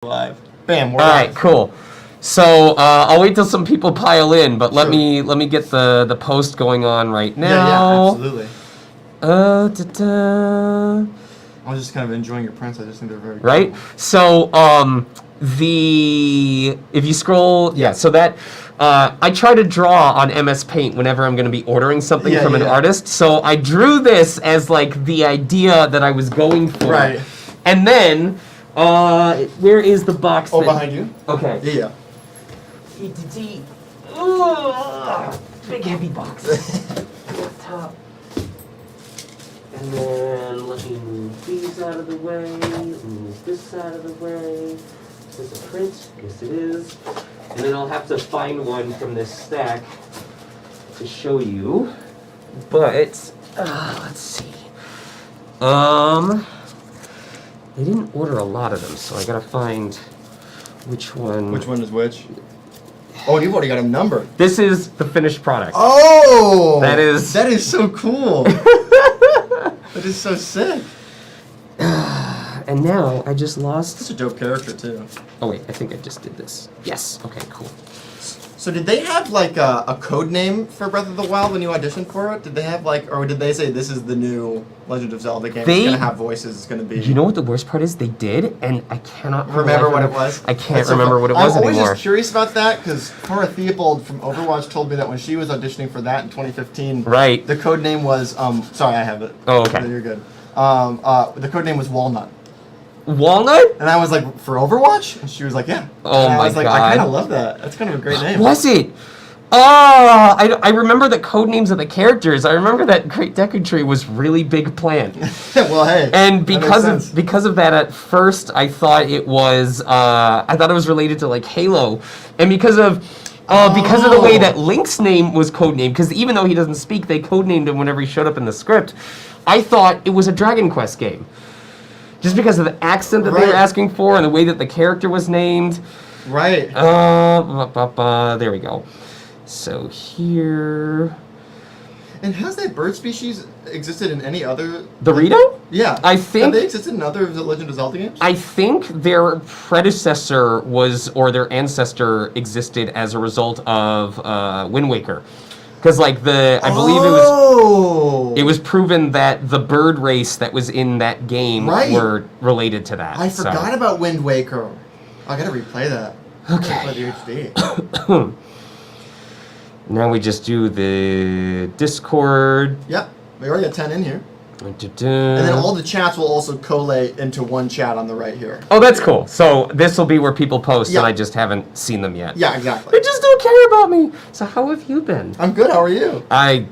Live. Bam, we're All live. right, cool. So I'll wait till some people pile in, but let me get the post going on right now. Yeah, absolutely. I was just kind of enjoying your prints. I just think they're very right. cool. So if you scroll, so that I try to draw on MS Paint whenever I'm going to be ordering something from an artist. So I drew this as like the idea that I was going for. Right. And then. Where is the box? Behind you. Okay. Yeah. Big heavy box. Top. And then let me move these out of the way. Move this out of the way. Is this a print? Yes, it is. And then I'll have to find one from this stack to show you. But let's see. They didn't order a lot of them, so I gotta find which one. Which one is which? Oh, you've already got a number. This is the finished product. Oh! That is so cool. That is so sick. And now I just lost. That's a dope character too. Oh wait, I think I just did this. Yes. Okay. Cool. So did they have like a code name for Breath of the Wild when you auditioned for it? Did they have like, or did they say this is the new Legend of Zelda game? It's gonna have voices. It's gonna be. You know what the worst part is? They did, and I cannot remember what it was. I can't remember what it was anymore. I'm always just curious about that because Cora Theobald from Overwatch told me that when she was auditioning for that in 2015, right? The code name was sorry, I have it. Oh, okay. No, you're good. The code name was Walnut. Walnut? And I was like, for Overwatch? And she was like, yeah. Oh and I was my like, God. I kind of love that. That's kind of a great name. Was it? I remember the code names of the characters. I remember that Great Deku Tree was really big planned. Well, hey. And because of that, at first I thought it was related to like Halo, and because of the way that Link's name was codenamed, because even though he doesn't speak, they codenamed him whenever he showed up in the script. I thought it was a Dragon Quest game, just because of the accent that they were asking for and the way that the character was named. Right. There we go. So here. And has that bird species existed in any other? Dorito? Yeah. I think. Have they existed in other Legend of Zelda games? I think their predecessor or their ancestor existed as a result of Wind Waker. Because I believe it was proven that the bird race that was in that game were related to that. I forgot about Wind Waker. I gotta replay that. Okay. Play the HD. Now we just do the Discord. Yep, we already got 10 in here. And then all the chats will also collate into one chat on the right here. Oh, that's cool. So this will be where people post, and I just haven't seen them yet. Yeah, exactly. They just don't care about me. So how have you been? I'm good. How are you? I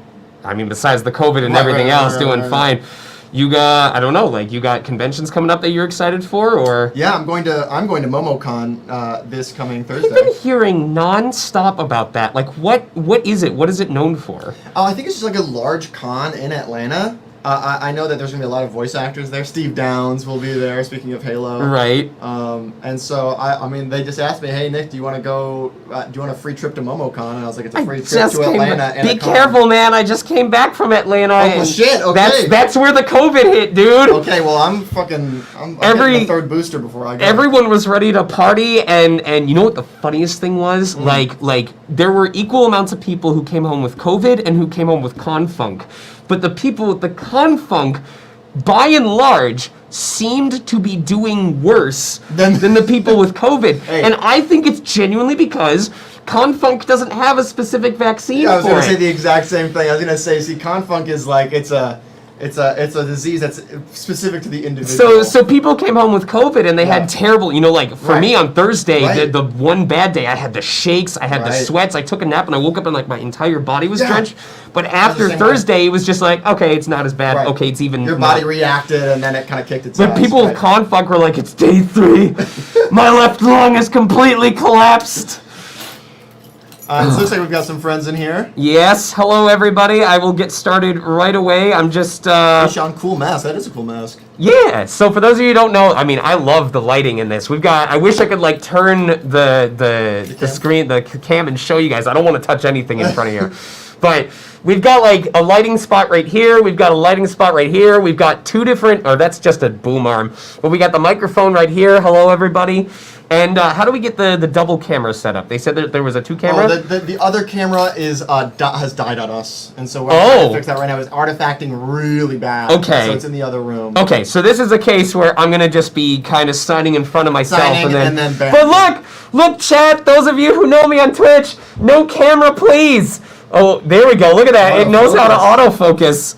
mean, besides the COVID and everything else, doing fine. You got, I don't know, you got conventions coming up that you're excited for, or? Yeah, I'm going to MomoCon this coming Thursday. I've been hearing nonstop about that. What is it? What is it known for? Oh, I think it's just like a large con in Atlanta. I know that there's going to be a lot of voice actors there. Steve Downs will be there, speaking of Halo. Right. And so, I mean, they just asked me, hey, Nick, do you want to go, do you want a free trip to MomoCon? And I was like, it's a free trip to Atlanta. Be careful, man. I just came back from Atlanta. Oh, well, shit, okay. That's where the COVID hit, dude. Okay, well, I'm getting the third booster before I go. Everyone was ready to party, and you know what the funniest thing was? There were equal amounts of people who came home with COVID and who came home with con-funk. But the people with the con-funk, by and large, seemed to be doing worse than the people with COVID. Hey. And I think it's genuinely because con-funk doesn't have a specific vaccine for it. I was going to say the exact same thing. I was going to say, see, con-funk is it's a disease that's specific to the individual. So people came home with COVID and they had terrible, for me on Thursday, the one bad day, I had the shakes, I had the sweats, I took a nap and I woke up and my entire body was drenched. But after Thursday, it was just okay, it's not as bad. Okay, it's even. Your body reacted and then it kind of kicked its But people with con-funk were like, it's day 3. My left lung is completely collapsed. So it looks like we've got some friends in here. Yes, hello everybody. I will get started right away. I'm just Hey, Sean, cool mask. That is a cool mask. Yeah. So for those of you who don't know, I mean, I love the lighting in this. I wish I could turn the screen, the cam, and show you guys. I don't want to touch anything in front of here, but we've got a lighting spot right here. We've got a lighting spot right here. We've got 2 different. Or that's just a boom arm. But we got the microphone right here. Hello everybody. And how do we get the double camera set up? They said that there was a 2 camera. Oh, the other camera is has died on us, and so we're trying to fix that right now. It's artifacting really bad. Okay. So it's in the other room. Okay, so this is a case where I'm gonna just be kind of signing in front of myself, Signing, and then bam. But look, chat. Those of you who know me on Twitch, no camera, please. Oh, there we go. Look at that. It knows how to autofocus.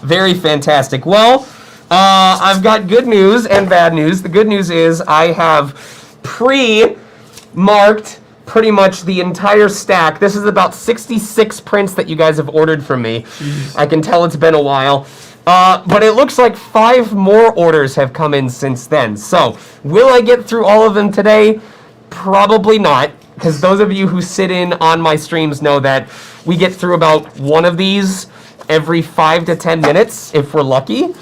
Very fantastic. Well, I've got good news and bad news. The good news is I have pre-marked pretty much the entire stack. This is about 66 prints that you guys have ordered from me. Jeez. I can tell it's been a while. But it looks like 5 more orders have come in since then. So, will I get through all of them today? Probably not, because those of you who sit in on my streams know that we get through about one of these every 5 to 10 minutes, if we're lucky.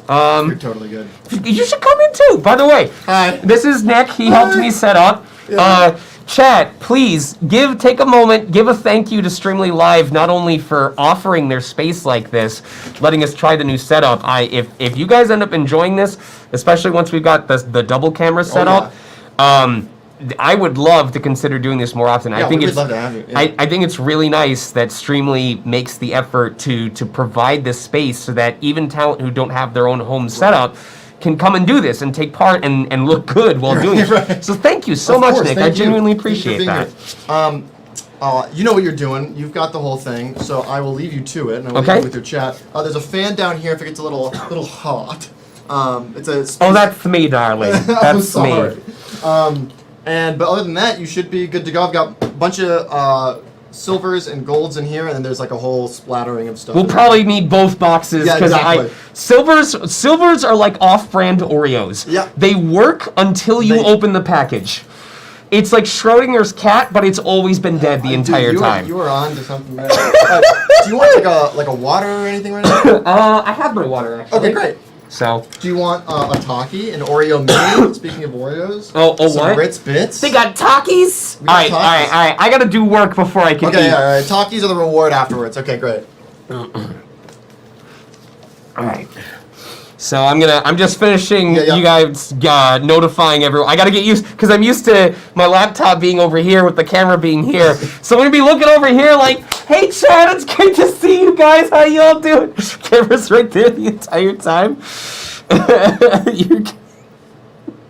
You're totally good. You should come in too, by the way. Hi. This is Nick. He helped me set up. Yeah. Chat, please take a moment, give a thank you to Streamily Live, not only for offering their space like this, letting us try the new setup. If you guys end up enjoying this, especially once we've got the double camera set up, I would love to consider doing this more often. Yeah, we'd love to have you. Yeah. I think it's really nice that Streamily makes the effort to provide this space so that even talent who don't have their own home setup can come and do this and take part and look good while doing it. Right. So thank you so much, Nick. I genuinely appreciate that. You know what you're doing. You've got the whole thing, so I will leave you to it, and I will leave you with your chat. There's a fan down here if it gets a little hot. It's a. Oh, that's me, darling. That's me. But other than that, you should be good to go. I've got a bunch of silvers and golds in here, and then there's like a whole splattering of stuff. We'll probably need both boxes because silvers are like off-brand Oreos. Yeah. They work until you open the package. It's like Schrodinger's cat, but it's always been dead the entire time. You were on to something there. Do you want like a water or anything right now? I have my water actually. Okay, great. So. Do you want a Taki, an Oreo mini? Speaking of Oreos. Some what? Ritz Bits. They got Takis? All right. I gotta do work before I can eat. Okay, all right. Takis are the reward afterwards. Okay, great. All right. So I'm just finishing you guys notifying everyone. I gotta get used, because I'm used to my laptop being over here with the camera being here. So I'm gonna be looking over here like, hey Chad, it's great to see you guys. How you all doing? Camera's right there the entire time.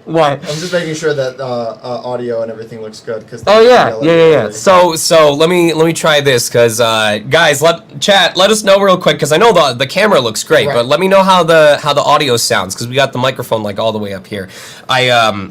What? I'm just making sure that audio and everything looks good. Yeah. So let me try this, because guys, let us know real quick, because I know the camera looks great, but let me know how the audio sounds, because we got the microphone like all the way up here. I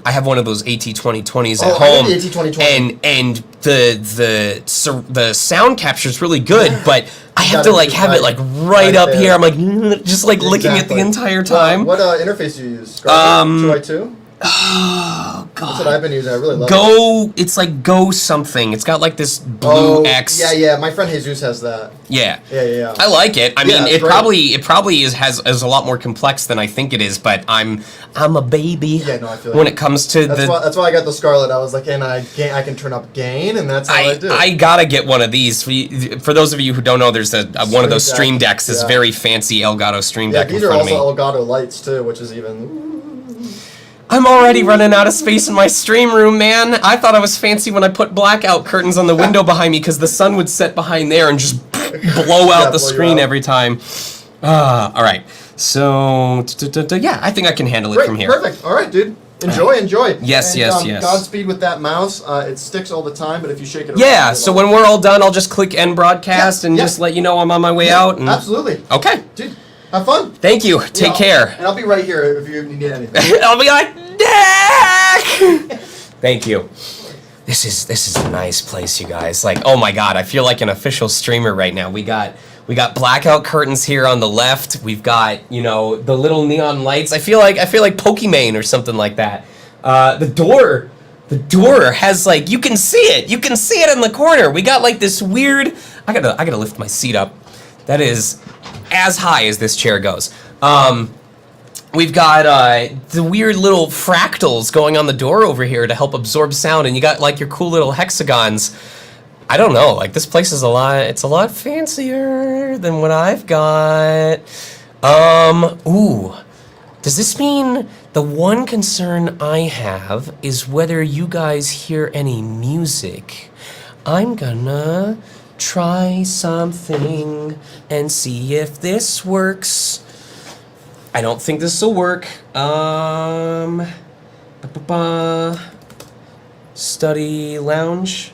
have one of those AT2020s at home, I have the AT2020. and the sound capture is really good, but I have to like have it like right up here. I'm like just like licking it the entire time. What interface do you use? 2i2? Oh god. That's what I've been using. I really love it. It's like Go something. It's got like this blue X. Yeah. My friend Jesus has that. Yeah. Yeah. I like it. I mean, it great. probably is a lot more complex than I think it is, but I'm a baby. Yeah, no, I feel when it comes to that's why I got the Scarlet. I was like, and I can turn up gain, and that's how I do. I gotta get one of these. For those of you who don't know, there's one of those Stream Decks, this very fancy Elgato Stream Deck in front of me. These are also Elgato lights too, which is even. I'm already running out of space in my stream room, man. I thought I was fancy when I put blackout curtains on the window behind me, because the sun would set behind there and just blow out the screen every time. All right. So, yeah, I think I can handle it from here. Perfect. All right, dude. Enjoy. Yes. Godspeed with that mouse. It sticks all the time, but if you shake it around... Yeah, so when we're all done, I'll just click end broadcast and just let you know I'm on my way out. And... Absolutely. Okay. Dude, have fun. Thank you. Take care. And I'll be right here if you need anything. I'll be like, Nick! Thank you. This is a nice place, you guys. Like, oh my god, I feel like an official streamer right now. We got blackout curtains here on the left. We've got, the little neon lights. I feel like Pokimane or something like that. The door has like, you can see it. You can see it in the corner. We got like this weird. I gotta lift my seat up. That is as high as this chair goes. We've got the weird little fractals going on the door over here to help absorb sound, and you got like your cool little hexagons. I don't know, like this place is it's a lot fancier than what I've got. Ooh. Does this mean The one concern I have is whether you guys hear any music. I'm gonna try something and see if this works. I don't think this will work. Study lounge.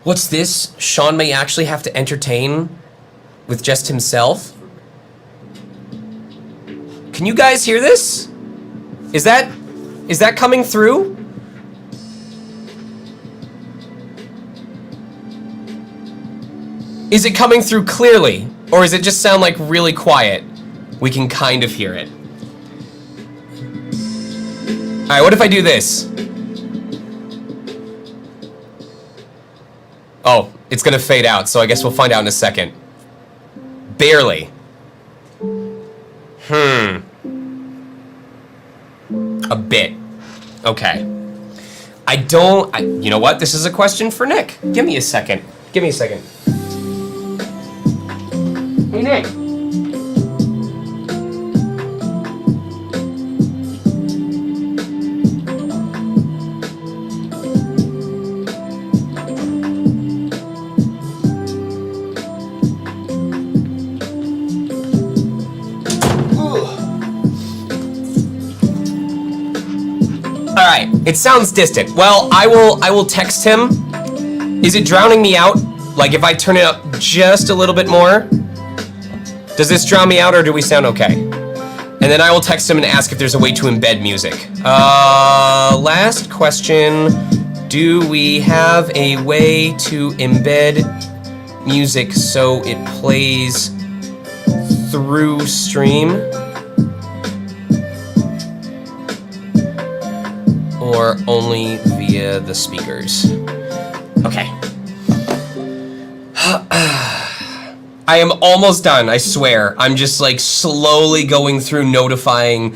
What's this? Sean may actually have to entertain with just himself. Can you guys hear this? Is that coming through? Is it coming through clearly? Or does it just sound like really quiet? We can kind of hear it. Alright, what if I do this? Oh, it's gonna fade out, so I guess we'll find out in a second. Barely. A bit. Okay. You know what? This is a question for Nick. Give me a second. Give me a second. Hey, Nick. Alright, it sounds distant. Well, I will text him. Is it drowning me out? Like if I turn it up just a little bit more? Does this drown me out or do we sound okay? And then I will text him and ask if there's a way to embed music. Last question. Do we have a way to embed music so it plays through stream? Or only via the speakers? Okay. I am almost done, I swear. I'm just like slowly going through notifying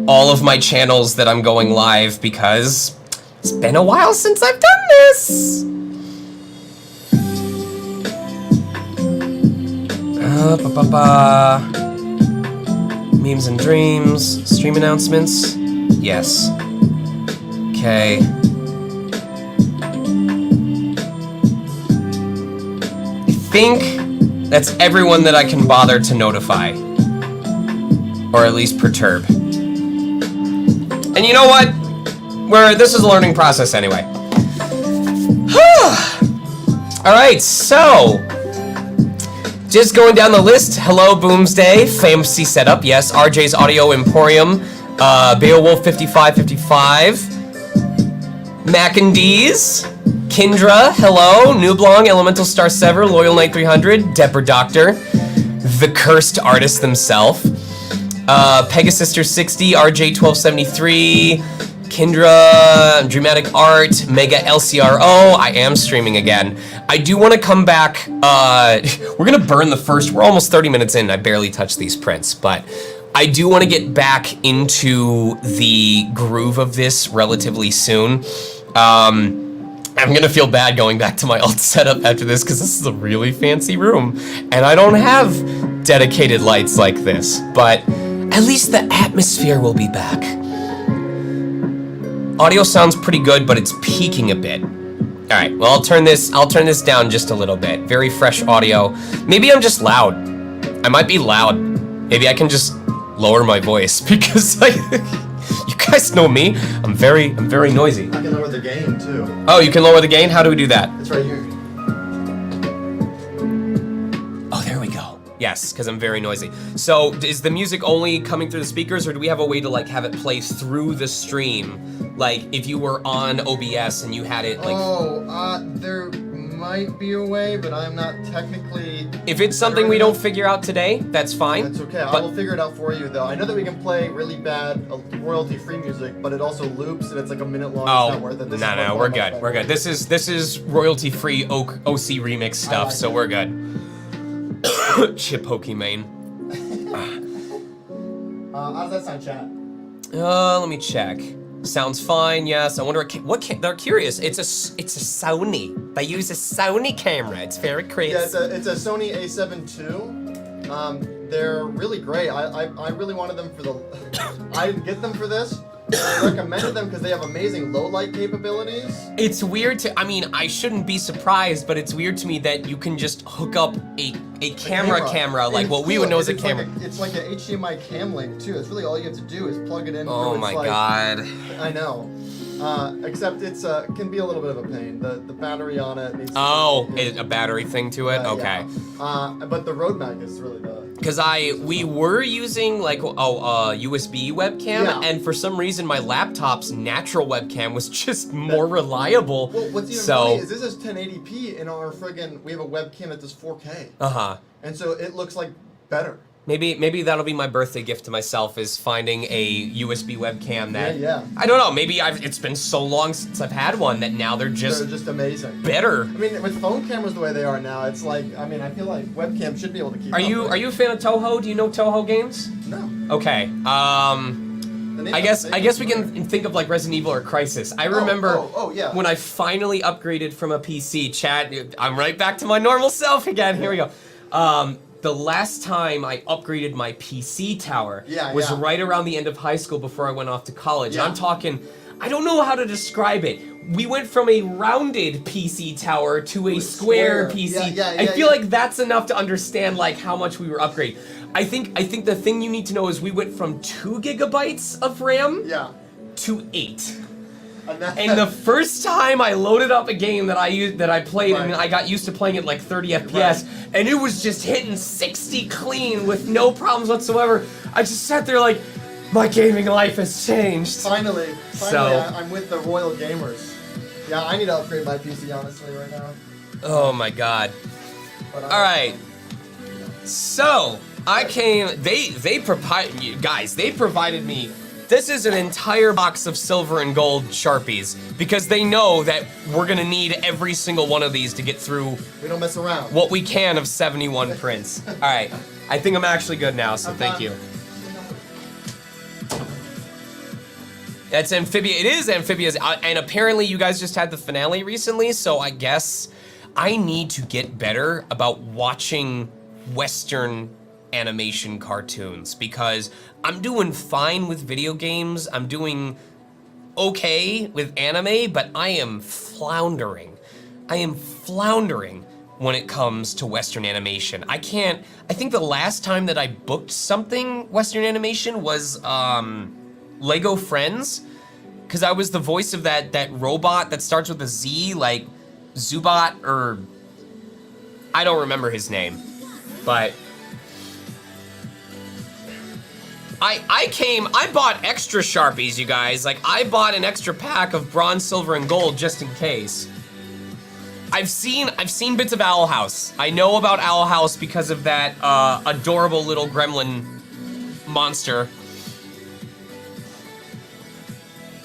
all of my channels that I'm going live because it's been a while since I've done this. Memes and dreams, stream announcements. Yes. Okay. I think that's everyone that I can bother to notify. Or at least perturb. And you know what? This is a learning process anyway. Alright, so just going down the list. Hello, Boomsday, Fancy Setup, yes, RJ's Audio Emporium, Beowulf 5555. Mac and D's, Kindra, hello, Nublong, Elemental Star Sever, Loyal Knight 300, Depper Doctor, the Cursed Artist himself, Pegasister 60, RJ 1273, Kindra, Dramatic Art, Mega LCRO. I am streaming again. I do want to come back. We're gonna burn the first. We're almost 30 minutes in. I barely touched these prints, but I do want to get back into the groove of this relatively soon. I'm gonna feel bad going back to my old setup after this because this is a really fancy room and I don't have dedicated lights like this, but at least the atmosphere will be back. Audio sounds pretty good, but it's peaking a bit. All right, well, I'll turn this down just a little bit. Very fresh audio. Maybe I'm just loud. I might be loud. Maybe I can just lower my voice because you guys know me. I'm very noisy. I can lower the gain too. Oh, you can lower the gain? How do we do that? It's right here. Oh, there we go. Yes, because I'm very noisy. So is the music only coming through the speakers or do we have a way to like have it play through the stream? Like if you were on OBS and you had it like... There might be a way, but I'm not technically... If it's something we don't figure out today, that's fine. That's okay, I will figure it out for you though. I know that we can play really bad royalty-free music, but it also loops and it's like a minute long. Oh, it's not worth it. no, we're good. We're good. This is royalty-free OC remix stuff, so we're good. Chip Pokemon. How does that sound, chat? Let me check. Sounds fine, yes. I wonder what they're curious. It's a Sony. They use a Sony camera. It's very crazy. Yeah, it's a Sony A7 II. they're really great. I really wanted them for the. I didn't get them for this. I recommended them because they have amazing low light capabilities. It's weird to, I mean, I shouldn't be surprised, but it's weird to me that you can just hook up a camera, like what we would know as a camera. It's like an HDMI cam link too. It's really all you have to do is plug it in. Oh my god. I know. Except it's can be a little bit of a pain. The battery on it needs a battery thing to it? Okay. Yeah. But the Road Mag is really the... Because we were using like USB webcam, and for some reason my laptop's natural webcam was just more reliable. Well, what's even funny is this is 1080p in our friggin', we have a webcam that does 4K. And so it looks like better. Maybe that'll be my birthday gift to myself, is finding a USB webcam that... Yeah. I don't know, maybe it's been so long since I've had one that now they're just amazing. better. I mean, with phone cameras the way they are now, it's like, I mean, I feel like webcams should be able to keep Are you a fan of Toho? Do you know Toho games? No. Okay. I guess we can think of like Resident Evil or Crysis. I remember when I finally upgraded from a PC. Chat, I'm right back to my normal self again. Here we go. The last time I upgraded my PC tower was right around the end of high school before I went off to college. I'm talking, I don't know how to describe it. We went from a rounded PC tower to a square PC. I feel like that's enough to understand like how much we were upgrading. I think the thing you need to know is we went from 2 gigabytes of RAM to 8. And the first time I loaded up a game that I played, and I got used to playing it like 30 FPS, and it was just hitting 60 clean with no problems whatsoever. I just sat there like, my gaming life has changed. Finally, I'm with the Royal Gamers. Yeah, I need to upgrade my PC honestly right now. Oh my god. All right. So I came. They provided me. This is an entire box of silver and gold Sharpies because they know that we're gonna need every single one of these to get through. We don't mess around. What we can of 71 prints. All right, I think I'm actually good now, so thank you. That's Amphibia. It is Amphibia's, and apparently you guys just had the finale recently, so I guess I need to get better about watching Western animation cartoons because I'm doing fine with video games. I'm doing okay with anime, but I am floundering. I am floundering when it comes to Western animation. I think the last time that I booked something Western animation was Lego Friends, because I was the voice of that robot that starts with a Z, like Zubat, or I don't remember his name, but I bought extra Sharpies, you guys. Like, I bought an extra pack of bronze, silver, and gold just in case. I've seen bits of Owl House. I know about Owl House because of that adorable little gremlin monster.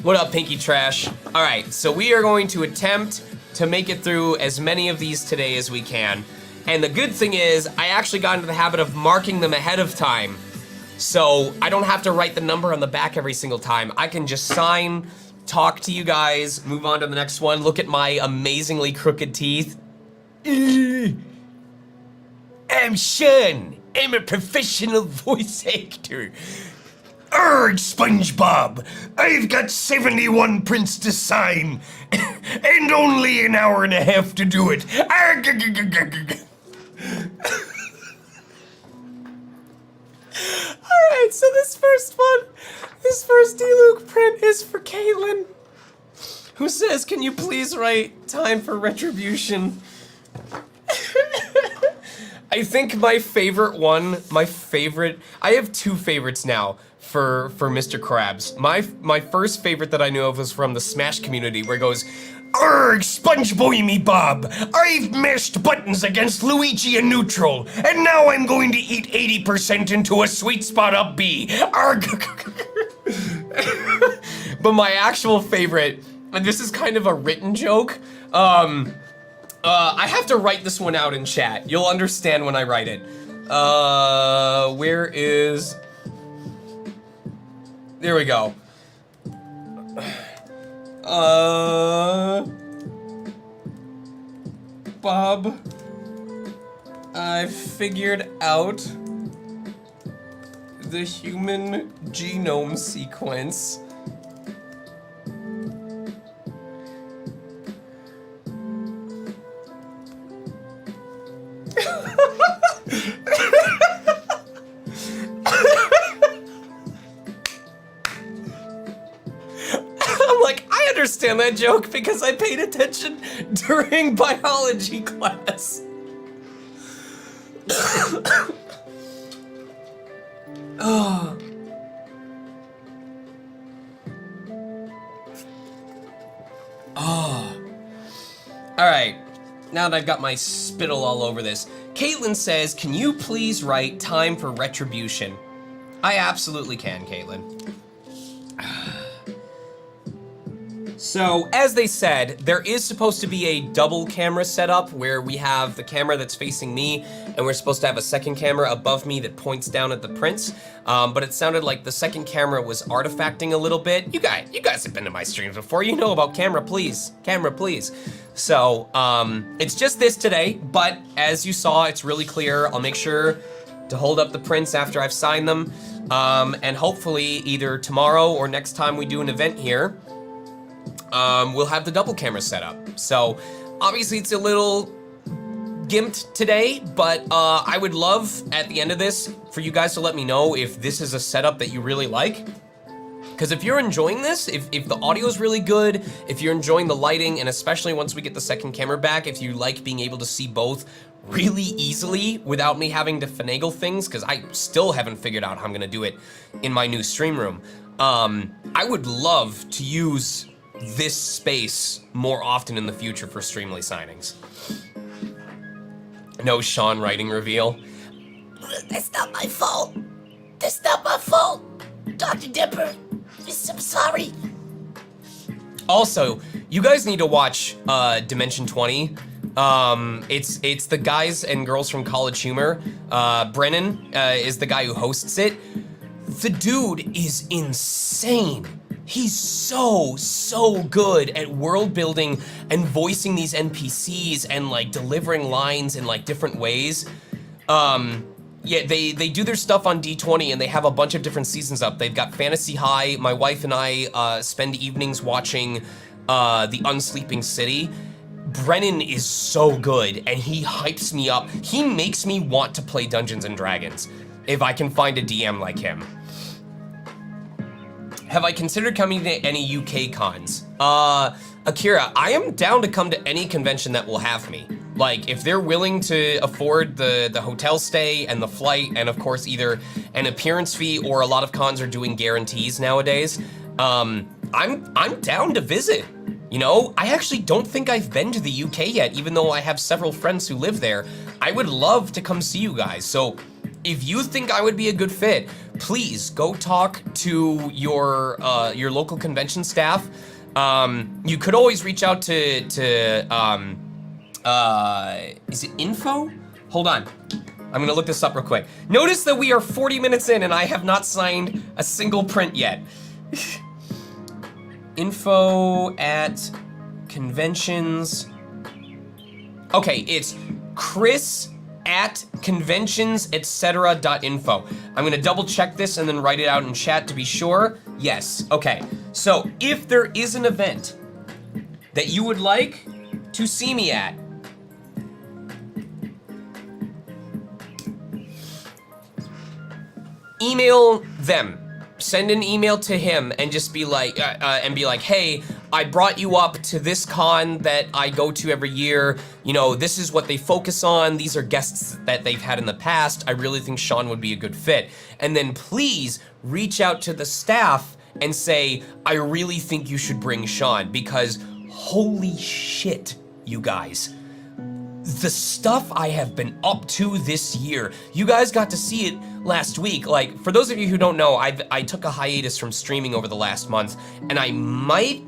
What up, Pinky Trash? All right, so we are going to attempt to make it through as many of these today as we can. And the good thing is, I actually got into the habit of marking them ahead of time. So I don't have to write the number on the back every single time. I can just sign, talk to you guys, move on to the next one, look at my amazingly crooked teeth. I'm Sean. I'm a professional voice actor. Urgh, SpongeBob. I've got 71 prints to sign, and only an hour and a half to do it. Alright, so this first Diluc print is for Caitlin, who says, can you please write time for retribution? I think my favorite one, I have two favorites now for Mr. Krabs. My first favorite that I knew of was from the Smash community, where it goes, Urgh, SpongeBob me Bob, I've mashed buttons against Luigi in neutral, and now I'm going to eat 80% into a sweet spot up B. But my actual favorite, and this is kind of a written joke, I have to write this one out in chat. You'll understand when I write it. There we go. Bob, I figured out the human genome sequence. I'm like, I understand that joke because I paid attention during biology class. Oh. Oh. All right. Now that I've got my spittle all over this, Caitlin says, "Can you please write time for retribution?" I absolutely can, Caitlin. So, as they said, there is supposed to be a double camera setup where we have the camera that's facing me, and we're supposed to have a second camera above me that points down at the prints. But it sounded like the second camera was artifacting a little bit. You guys have been to my streams before. You know about camera, please. Camera, please. So, it's just this today, but as you saw, it's really clear. I'll make sure to hold up the prints after I've signed them. And hopefully either tomorrow or next time we do an event here, we'll have the double camera set up. So obviously it's a little gimped today, but I would love at the end of this for you guys to let me know if this is a setup that you really like. Because if you're enjoying this, if the audio is really good, if you're enjoying the lighting, and especially once we get the second camera back, if you like being able to see both really easily without me having to finagle things, because I still haven't figured out how I'm gonna do it in my new stream room, I would love to use this space more often in the future for Streamily signings. No Sean writing reveal. That's not my fault. That's not my fault. Dr. Dipper, I'm sorry. Also, you guys need to watch Dimension 20. It's the guys and girls from College Humor. Brennan is the guy who hosts it. The dude is insane. He's so good at world building and voicing these NPCs and like delivering lines in like different ways. Yeah, they do their stuff on D20 and they have a bunch of different seasons up. They've got Fantasy High. My wife and I spend evenings watching The Unsleeping City. Brennan is so good and he hypes me up. He makes me want to play Dungeons and Dragons if I can find a DM like him. Have I considered coming to any UK cons? Akira, I am down to come to any convention that will have me. Like, if they're willing to afford the hotel stay and the flight, and of course either an appearance fee or a lot of cons are doing guarantees nowadays, I'm down to visit. You know, I actually don't think I've been to the UK yet, even though I have several friends who live there. I would love to come see you guys. So if you think I would be a good fit, please go talk to your local convention staff. You could always reach out to is it info? Hold on. I'm gonna look this up real quick. Notice that we are 40 minutes in and I have not signed a single print yet. Info at conventions. Okay, it's Chris at conventions.etc.info. I'm gonna double check this and then write it out in chat to be sure. Yes, okay. So if there is an event that you would like to see me at, email them. Send an email to him and just be like, hey, I brought you up to this con that I go to every year. You know, this is what they focus on. These are guests that they've had in the past. I really think Sean would be a good fit. And then please reach out to the staff and say, I really think you should bring Sean, because holy shit, you guys. The stuff I have been up to this year, you guys got to see it last week. Like, for those of you who don't know, I took a hiatus from streaming over the last month, and I might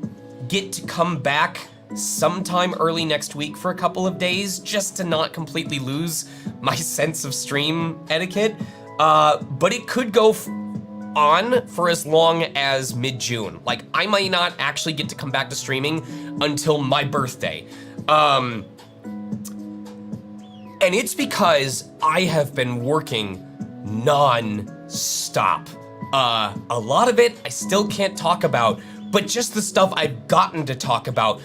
get to come back sometime early next week for a couple of days, just to not completely lose my sense of stream etiquette. But it could go on for as long as mid-June. Like, I might not actually get to come back to streaming until my birthday. And it's because I have been working non-stop. stop. A lot of it I still can't talk about, but just the stuff I've gotten to talk about.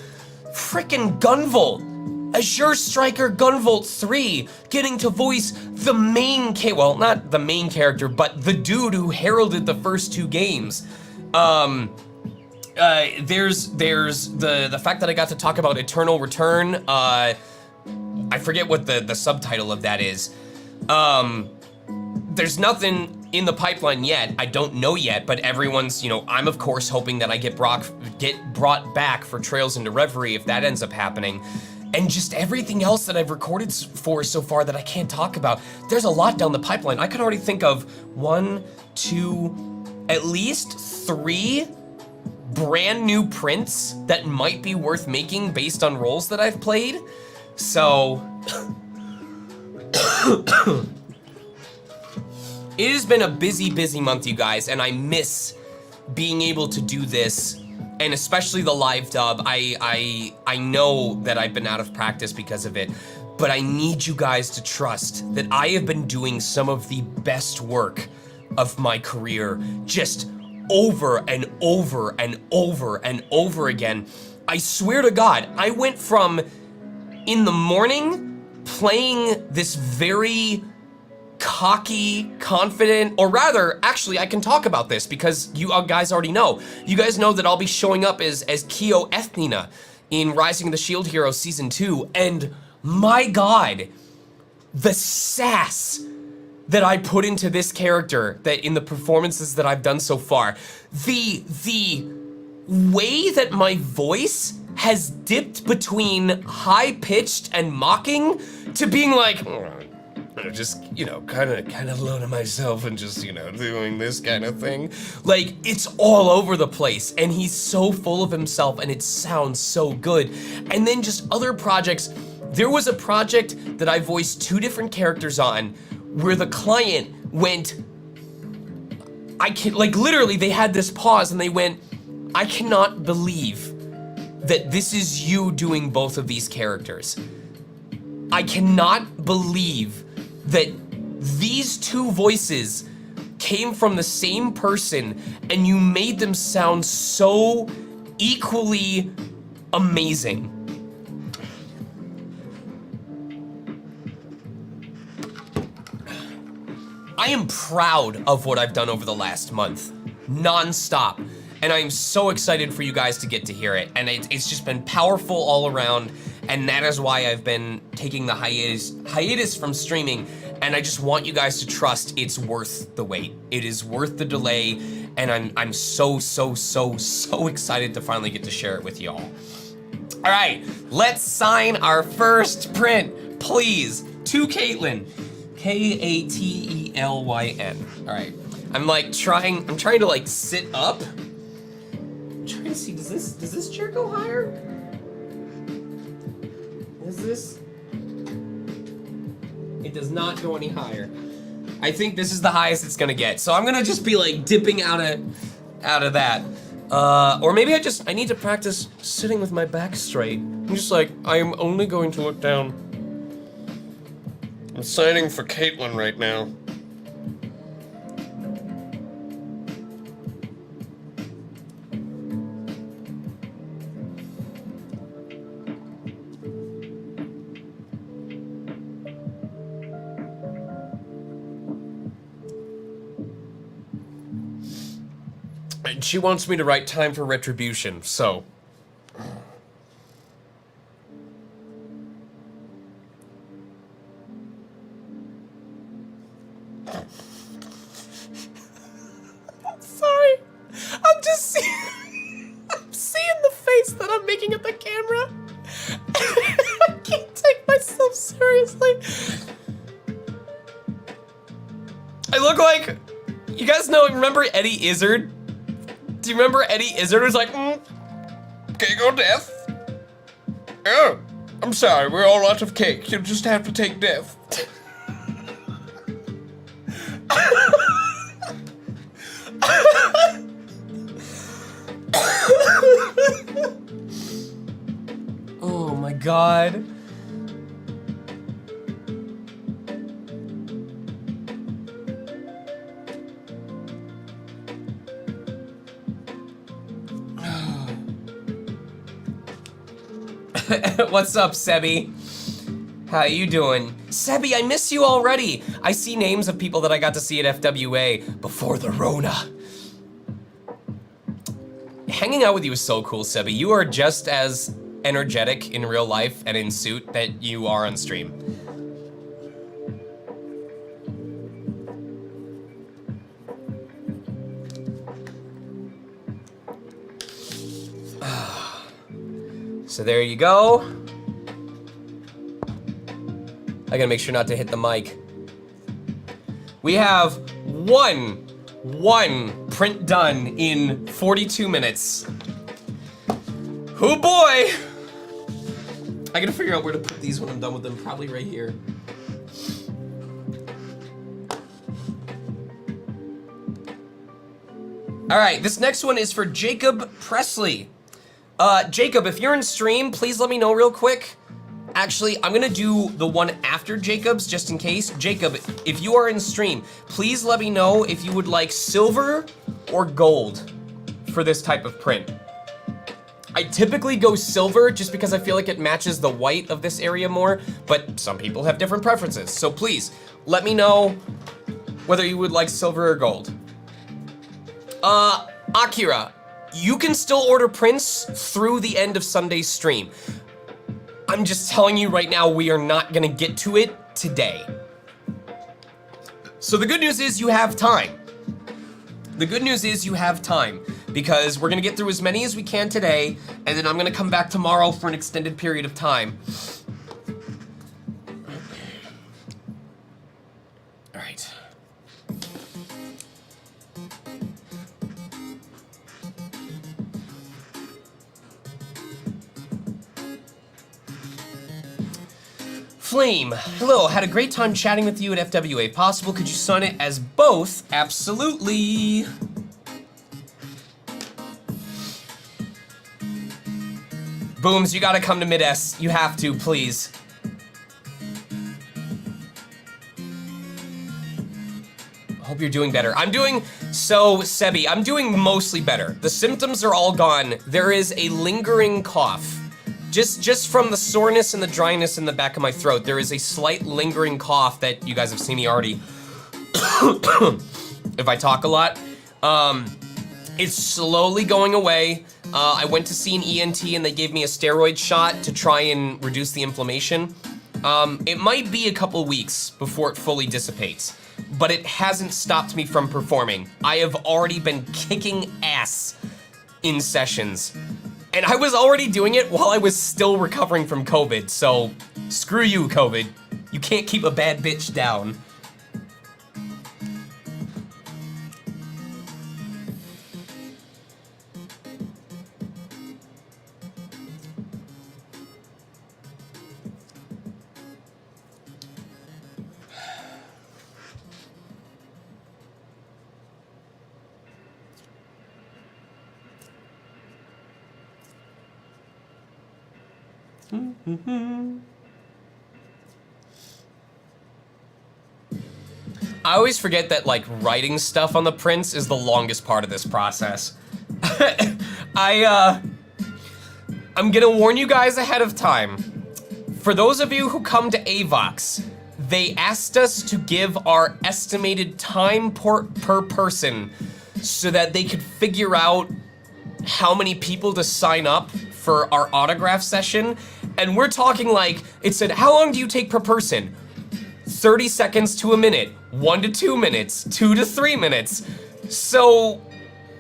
Frickin' Gunvolt! Azure Striker Gunvolt 3, getting to voice the main well, not the main character, but the dude who heralded the first 2 games. There's the fact that I got to talk about Eternal Return. I forget what the subtitle of that is. There's nothing in the pipeline yet. I don't know yet, but everyone's, I'm of course hoping that I get brought back for Trails into Reverie if that ends up happening. And just everything else that I've recorded for so far that I can't talk about. There's a lot down the pipeline. I could already think of 1, 2, at least 3 brand new prints that might be worth making based on roles that I've played. So it has been a busy month, you guys, and I miss being able to do this, and especially the live dub. I know that I've been out of practice because of it, but I need you guys to trust that I have been doing some of the best work of my career, just over and over and over and over again. I swear to God, I went from in the morning playing this very cocky, confident, or rather, actually, I can talk about this because you guys already know. You guys know that I'll be showing up as Kyo Ethnina in Rising of the Shield Hero Season 2, and my God, the sass that I put into this character, that in the performances that I've done so far, the way that my voice has dipped between high-pitched and mocking to being like, just, kind of low to myself and just, doing this kind of thing. Like, it's all over the place, and he's so full of himself, and it sounds so good. And then just other projects. There was a project that I voiced 2 different characters on where the client went, literally, they had this pause, and they went, I cannot believe that this is you doing both of these characters. I cannot believe that these 2 voices came from the same person and you made them sound so equally amazing. I am proud of what I've done over the last month, non-stop, and I'm so excited for you guys to get to hear it, and it's just been powerful all around, and that is why I've been taking the hiatus from streaming, and I just want you guys to trust it's worth the wait. It is worth the delay, and I'm so excited to finally get to share it with y'all. All right, let's sign our first print, please, to Caitlin. K-A-T-E-L-Y-N. All right, I'm trying to sit up. I'm trying to see, does this chair go higher? It does not go any higher. I think this is the highest it's gonna get. So I'm gonna just be dipping out of that. Or maybe I need to practice sitting with my back straight. I'm just I am only going to look down. I'm signing for Caitlin right now. And she wants me to write Time for Retribution, so... Sorry, I'm seeing the face that I'm making at the camera. I can't take myself seriously. I look like, you guys remember Eddie Izzard? Do you remember Eddie Izzard was cake or death? Oh, I'm sorry, we're all out of cake. You'll just have to take death. Oh my God. What's up, Sebi? How you doing? Sebi, I miss you already. I see names of people that I got to see at FWA before the Rona. Hanging out with you is so cool, Sebi. You are just as energetic in real life and in suit that you are on stream. So there you go. I gotta make sure not to hit the mic. We have one print done in 42 minutes. Oh boy! I gotta figure out where to put these when I'm done with them. Probably right here. All right, this next one is for Jacob Presley. Jacob, if you're in stream, please let me know real quick. Actually, I'm gonna do the one after Jacob's just in case. Jacob, if you are in stream, please let me know if you would like silver or gold for this type of print. I typically go silver just because I feel like it matches the white of this area more, but some people have different preferences. So please, let me know whether you would like silver or gold. Akira, you can still order prints through the end of Sunday's stream. I'm just telling you right now, we are not gonna get to it today. So the good news is you have time. The good news is you have time because we're gonna get through as many as we can today, and then I'm gonna come back tomorrow for an extended period of time. All right. Flame, hello, had a great time chatting with you at FWA. Possible, could you sign it as both? Absolutely. Booms, you gotta come to Mid-S. You have to, please. Hope you're doing better. I'm doing, Sebi, I'm doing mostly better. The symptoms are all gone. There is a lingering cough. Just from the soreness and the dryness in the back of my throat, there is a slight lingering cough that you guys have seen me already. If I talk a lot, it's slowly going away. I went to see an ENT and they gave me a steroid shot to try and reduce the inflammation. It might be a couple weeks before it fully dissipates, but it hasn't stopped me from performing. I have already been kicking ass in sessions. And I was already doing it while I was still recovering from COVID, so screw you, COVID. You can't keep a bad bitch down. I always forget that like writing stuff on the prints is the longest part of this process. I'm gonna warn you guys ahead of time. For those of you who come to AVOX, they asked us to give our estimated time per person so that they could figure out how many people to sign up for our autograph session. And we're talking like, it said, how long do you take per person? 30 seconds to a minute, 1 to 2 minutes, 2 to 3 minutes. So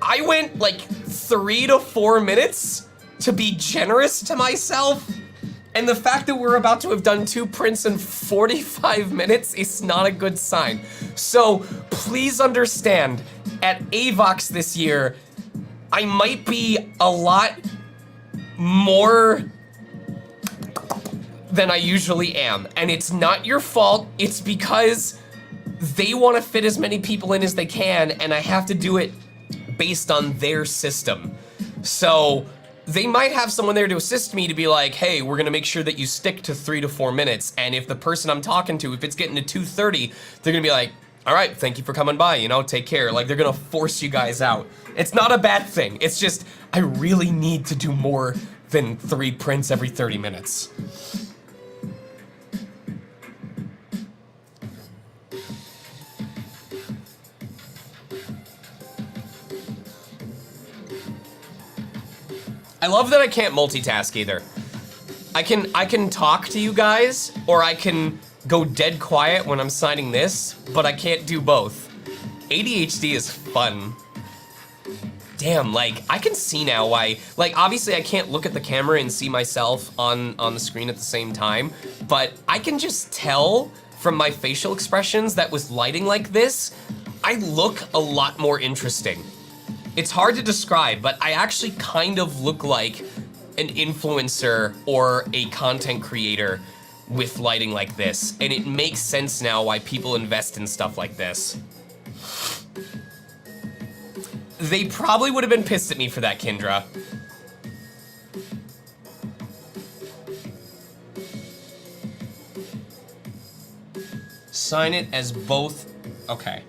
I went like 3 to 4 minutes to be generous to myself. And the fact that we're about to have done 2 prints in 45 minutes is not a good sign. So please understand, at AVOX this year, I might be a lot more than I usually am. And it's not your fault, it's because they want to fit as many people in as they can, and I have to do it based on their system. So they might have someone there to assist me to be like, hey, we're gonna make sure that you stick to 3 to 4 minutes. And if the person I'm talking to, if it's getting to 2:30, they're gonna be like, all right, thank you for coming by, you know, take care. Like, they're gonna force you guys out. It's not a bad thing. It's just, I really need to do more than 3 prints every 30 minutes. I love that I can't multitask either. I can talk to you guys, or I can go dead quiet when I'm signing this, but I can't do both. ADHD is fun. Damn, like, I can see now why, like, obviously I can't look at the camera and see myself on the screen at the same time, but I can just tell from my facial expressions that with lighting like this, I look a lot more interesting. It's hard to describe, but I actually kind of look like an influencer or a content creator with lighting like this, and it makes sense now why people invest in stuff like this. They probably would have been pissed at me for that, Kindra. Sign it as both, okay.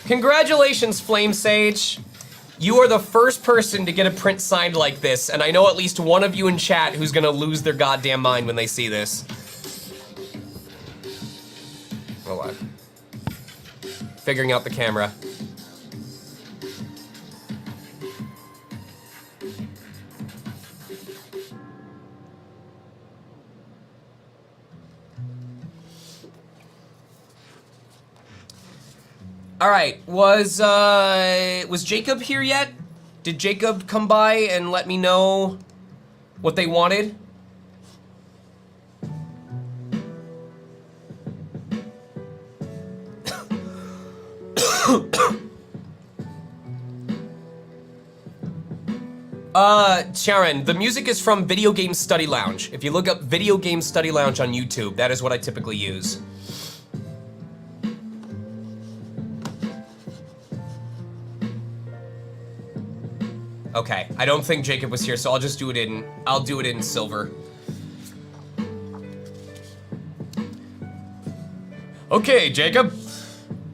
Congratulations, Flame Sage. You are the first person to get a print signed like this, and I know at least one of you in chat who's gonna lose their goddamn mind when they see this. Hold on. Figuring out the camera. All right, was Jacob here yet? Did Jacob come by and let me know what they wanted? Sharon, the music is from Video Game Study Lounge. If you look up Video Game Study Lounge on YouTube, that is what I typically use. Okay, I don't think Jacob was here, so I'll just do it in, I'll do it in silver. Okay, Jacob.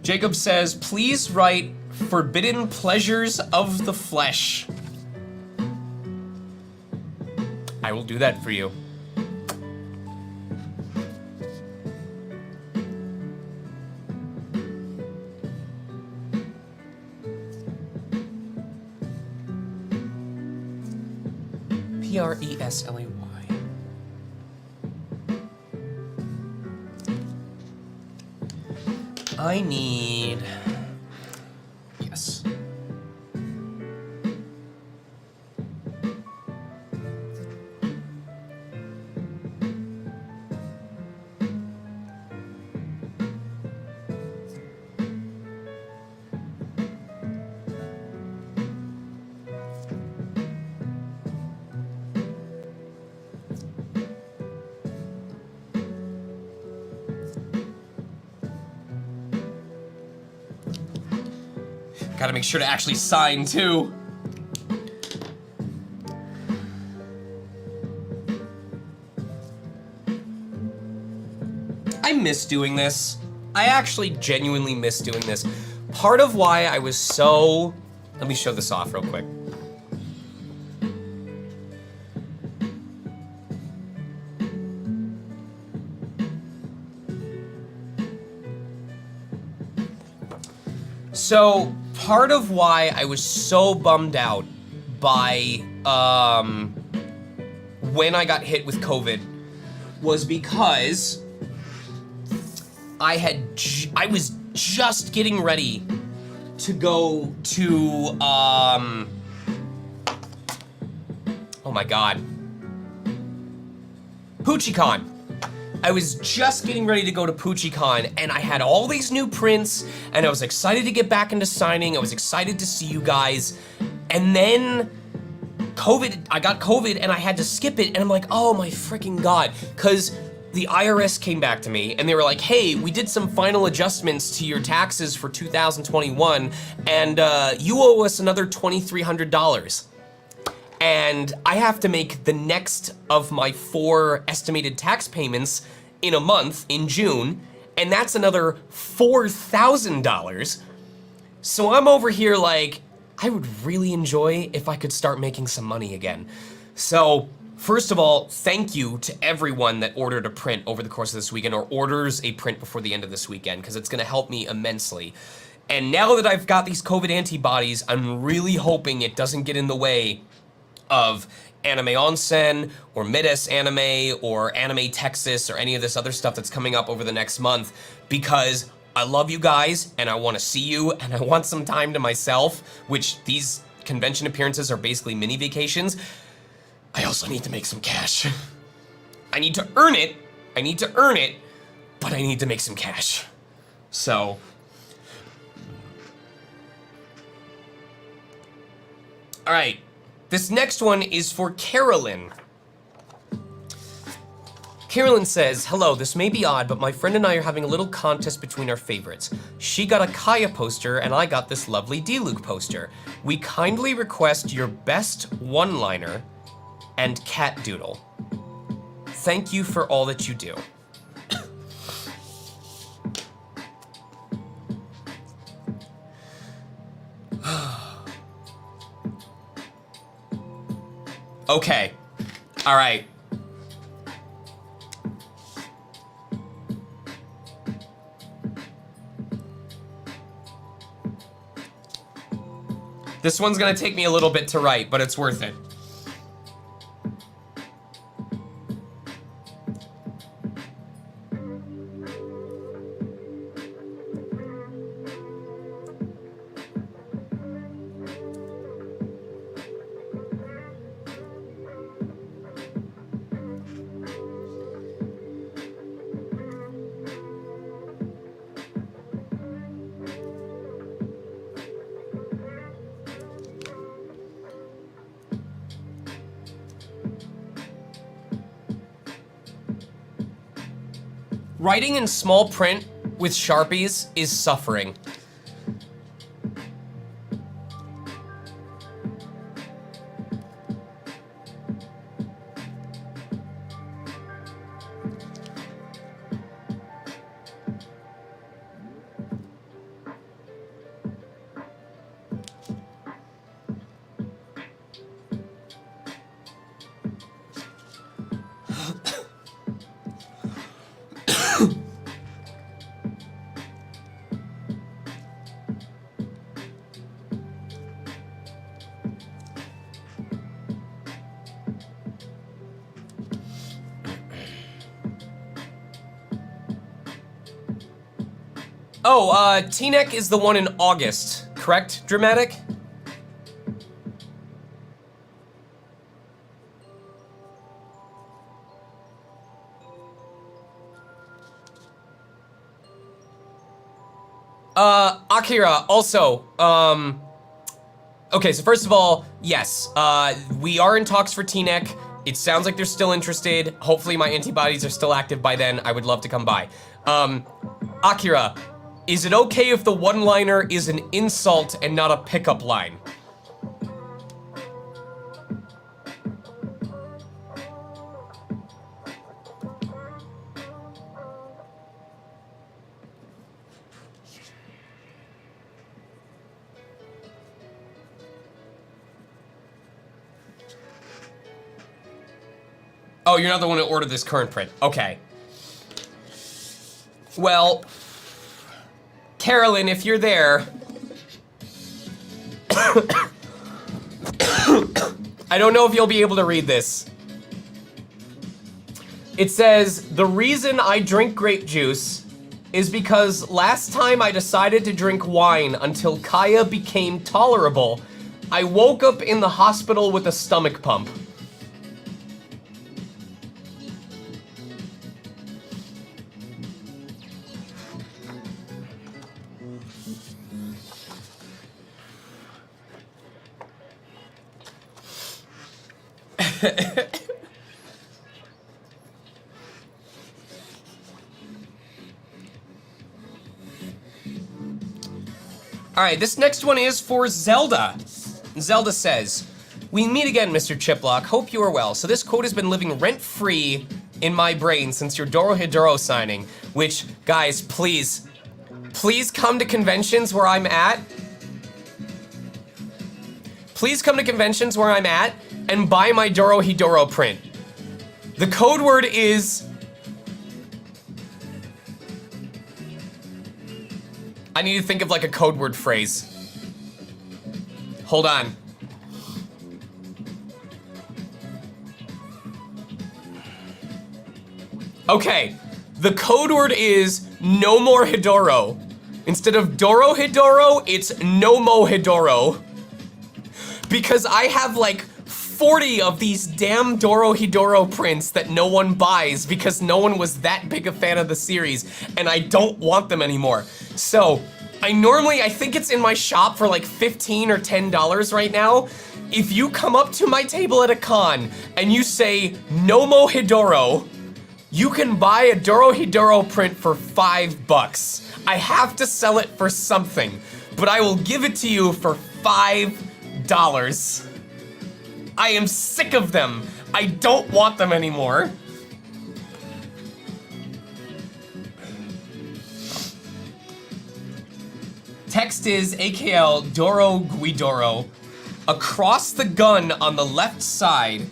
Jacob says, please write Forbidden Pleasures of the Flesh. I will do that for you. Preslay. I need... Yes. Gotta make sure to actually sign, too. I miss doing this. I actually genuinely miss doing this. Part of why I was so... Let me show this off real quick. So, part of why I was so bummed out by when I got hit with COVID was because I was just getting ready to go to oh my god, PoochieCon. I was just getting ready to go to PoochieCon, and I had all these new prints, and I was excited to get back into signing. I was excited to see you guys, and then got COVID and I had to skip it, and I'm like, oh my freaking God. Because the IRS came back to me and they were like, hey, we did some final adjustments to your taxes for 2021, and you owe us another $2,300. And I have to make the next of my 4 estimated tax payments in a month, in June, and that's another $4,000. So I'm over here like, I would really enjoy if I could start making some money again. So, first of all, thank you to everyone that ordered a print over the course of this weekend, or orders a print before the end of this weekend, because it's gonna help me immensely. And now that I've got these COVID antibodies, I'm really hoping it doesn't get in the way of Anime Onsen, or Midas Anime, or Anime Texas, or any of this other stuff that's coming up over the next month, because I love you guys, and I want to see you, and I want some time to myself, which these convention appearances are basically mini vacations. I also need to make some cash. I need to earn it, but I need to make some cash. So, all right, this next one is for Carolyn. Carolyn says, hello, this may be odd, but my friend and I are having a little contest between our favorites. She got a Kaya poster, and I got this lovely Diluc poster. We kindly request your best one-liner and cat doodle. Thank you for all that you do. Okay, all right. This one's gonna take me a little bit to write, but it's worth it. Writing in small print with Sharpies is suffering. Oh, T-Neck is the one in August, correct, Dramatic? Akira, also, okay, so first of all, yes, we are in talks for T-Neck. It sounds like they're still interested. Hopefully my antibodies are still active by then. I would love to come by. Akira, is it okay if the one-liner is an insult and not a pickup line? Oh, you're not the one who ordered this current print. Okay. Well, Carolyn, if you're there, I don't know if you'll be able to read this. It says, the reason I drink grape juice is because last time I decided to drink wine until Kaya became tolerable, I woke up in the hospital with a stomach pump. Alright, this next one is for Zelda. Zelda says, "We meet again, Mr. Chiplock. Hope you are well. So this quote has been living rent-free in my brain since your Dorohedoro signing." Which, guys, please come to conventions where I'm at. Please come to conventions where I'm at and buy my Dorohedoro print. The code word is... I need to think of like a code word phrase. Hold on. Okay, the code word is no more Hidoro. Instead of Dorohedoro, it's no mo Hidoro. Because I have like 40 of these damn Dorohedoro prints that no one buys because no one was that big a fan of the series, and I don't want them anymore. So, I think it's in my shop for like $15 or $10 right now. If you come up to my table at a con and you say, no mo Hidoro, you can buy a Dorohedoro print for $5. I have to sell it for something, but I will give it to you for $5. I am sick of them. I don't want them anymore. Text is AKL Doro Guidoro. Across the gun on the left side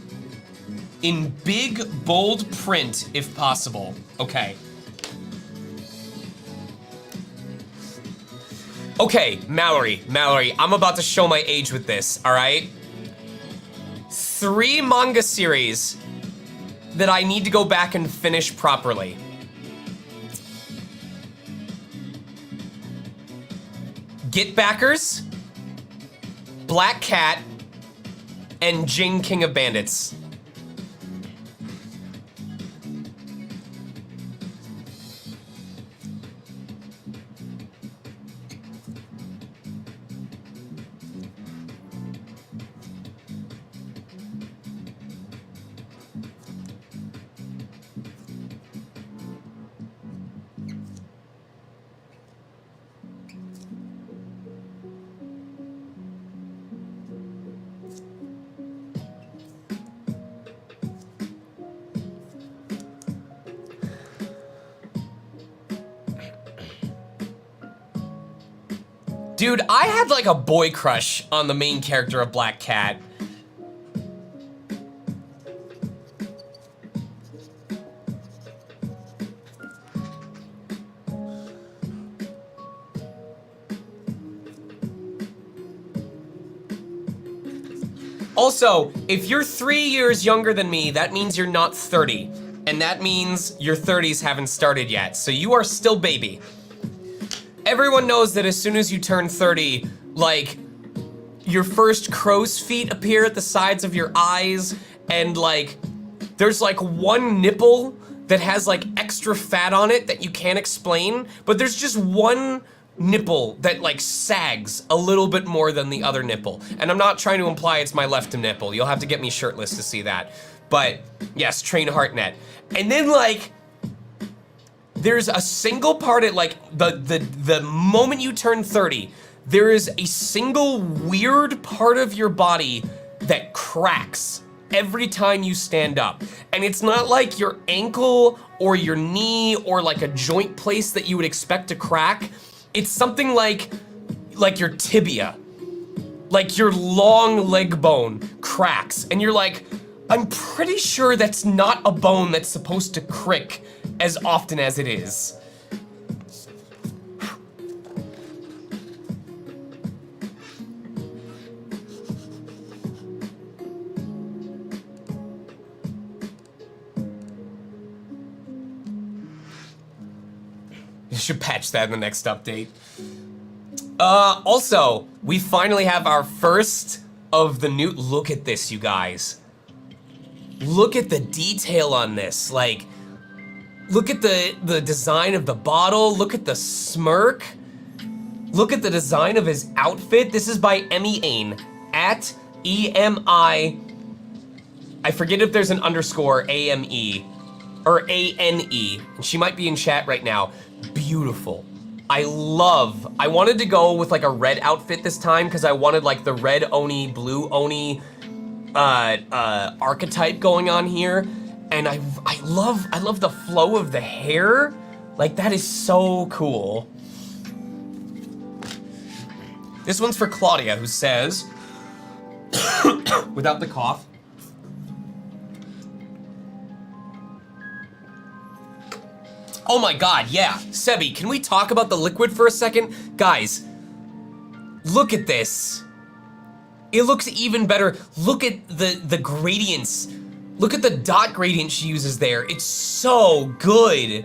in big, bold print, if possible. Okay. Okay, Mallory, I'm about to show my age with this, all right? 3 manga series that I need to go back and finish properly. Get Backers, Black Cat, and Jing King of Bandits. Dude, I had like a boy crush on the main character of Black Cat. Also, if you're 3 years younger than me, that means you're not 30. And that means your 30s haven't started yet, so you are still baby. Everyone knows that as soon as you turn 30, like, your first crow's feet appear at the sides of your eyes, and like, there's like one nipple that has like extra fat on it that you can't explain, but there's just one nipple that like sags a little bit more than the other nipple. And I'm not trying to imply it's my left nipple. You'll have to get me shirtless to see that. But yes, train Heartnet. And then like, there's a single part at like the moment you turn 30, there is a single weird part of your body that cracks every time you stand up. And it's not like your ankle or your knee or like a joint place that you would expect to crack. It's something like your tibia, like your long leg bone cracks. And you're like, I'm pretty sure that's not a bone that's supposed to crick as often as it is. You should patch that in the next update. Also, we finally have our first of the new, look at this, you guys. Look at the detail on this, like, look at the design of the bottle, look at the smirk, look at the design of his outfit. This is by Emi Ain, at EMI, I forget if there's an underscore AME or ANE, and she might be in chat right now. Beautiful. I wanted to go with like a red outfit this time because I wanted like the red Oni, blue Oni archetype going on here. And I love the flow of the hair. Like that is so cool. This one's for Claudia, who says, without the cough, oh my god, yeah. Sebi, can we talk about the liquid for a second? Guys, look at this. It looks even better. Look at the gradients. Look at the dot gradient she uses there. It's so good.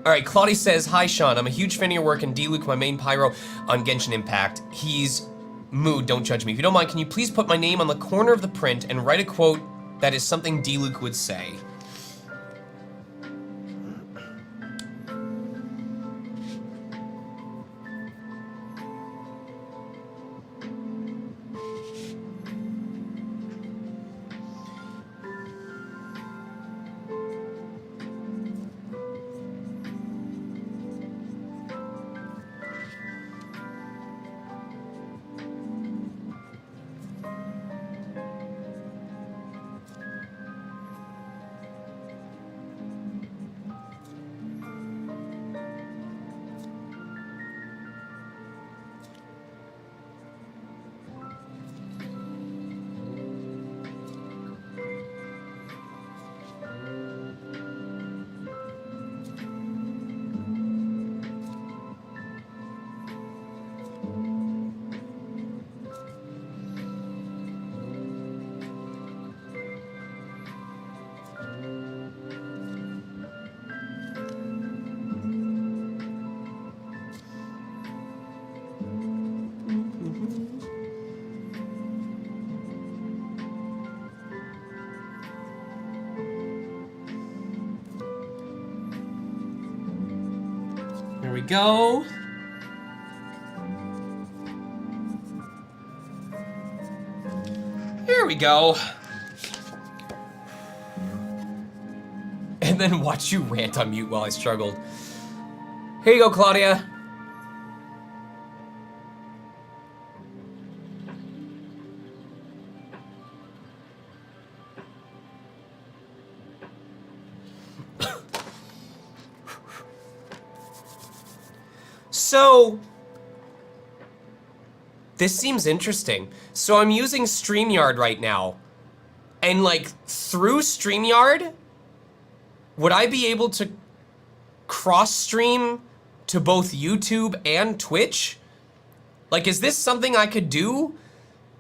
All right, Claudia says, hi, Sean. I'm a huge fan of your work, and Diluc, my main pyro on Genshin Impact. He's mood, don't judge me. If you don't mind, can you please put my name on the corner of the print and write a quote that is something Diluc would say? Here we go. Here we go. And then watch you rant on mute while I struggled. Here you go, Claudia. So, this seems interesting. So I'm using StreamYard right now. And like, through StreamYard, would I be able to cross-stream to both YouTube and Twitch? Like, is this something I could do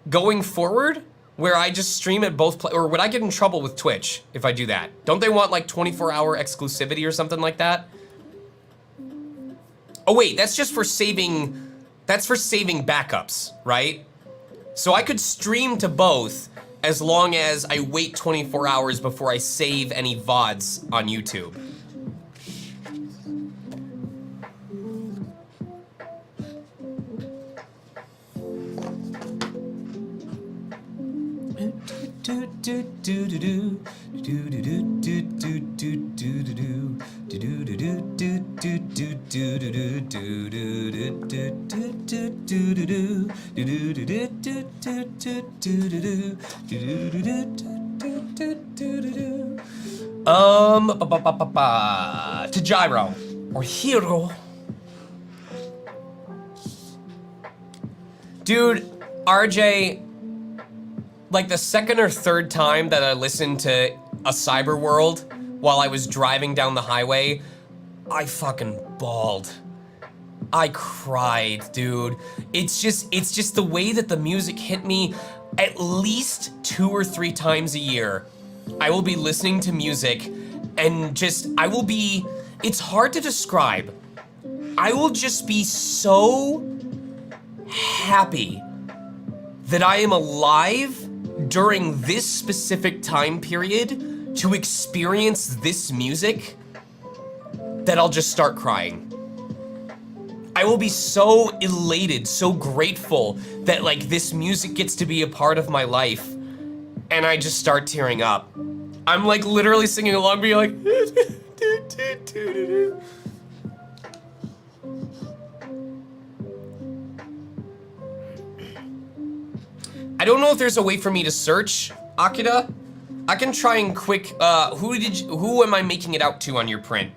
going forward? Where I just stream at both or would I get in trouble with Twitch if I do that? Don't they want like 24-hour exclusivity or something like that? Oh wait, that's just for saving, that's for saving backups, right? So I could stream to both as long as I wait 24 hours before I save any VODs on YouTube. To Gyro or Hero. Dude, RJ, like the second or third time that I listened to A Cyber World while I was driving down the highway, I fucking bawled. I cried, dude. It's just the way that the music hit me at least 2 or 3 times a year. I will be listening to music and just, it's hard to describe. I will just be so happy that I am alive during this specific time period to experience this music that I'll just start crying. I will be so elated, so grateful that like this music gets to be a part of my life. and I just start tearing up. I'm like literally singing along, being like, I don't know if there's a way for me to search Akira. I can try and quick, who am I making it out to on your print?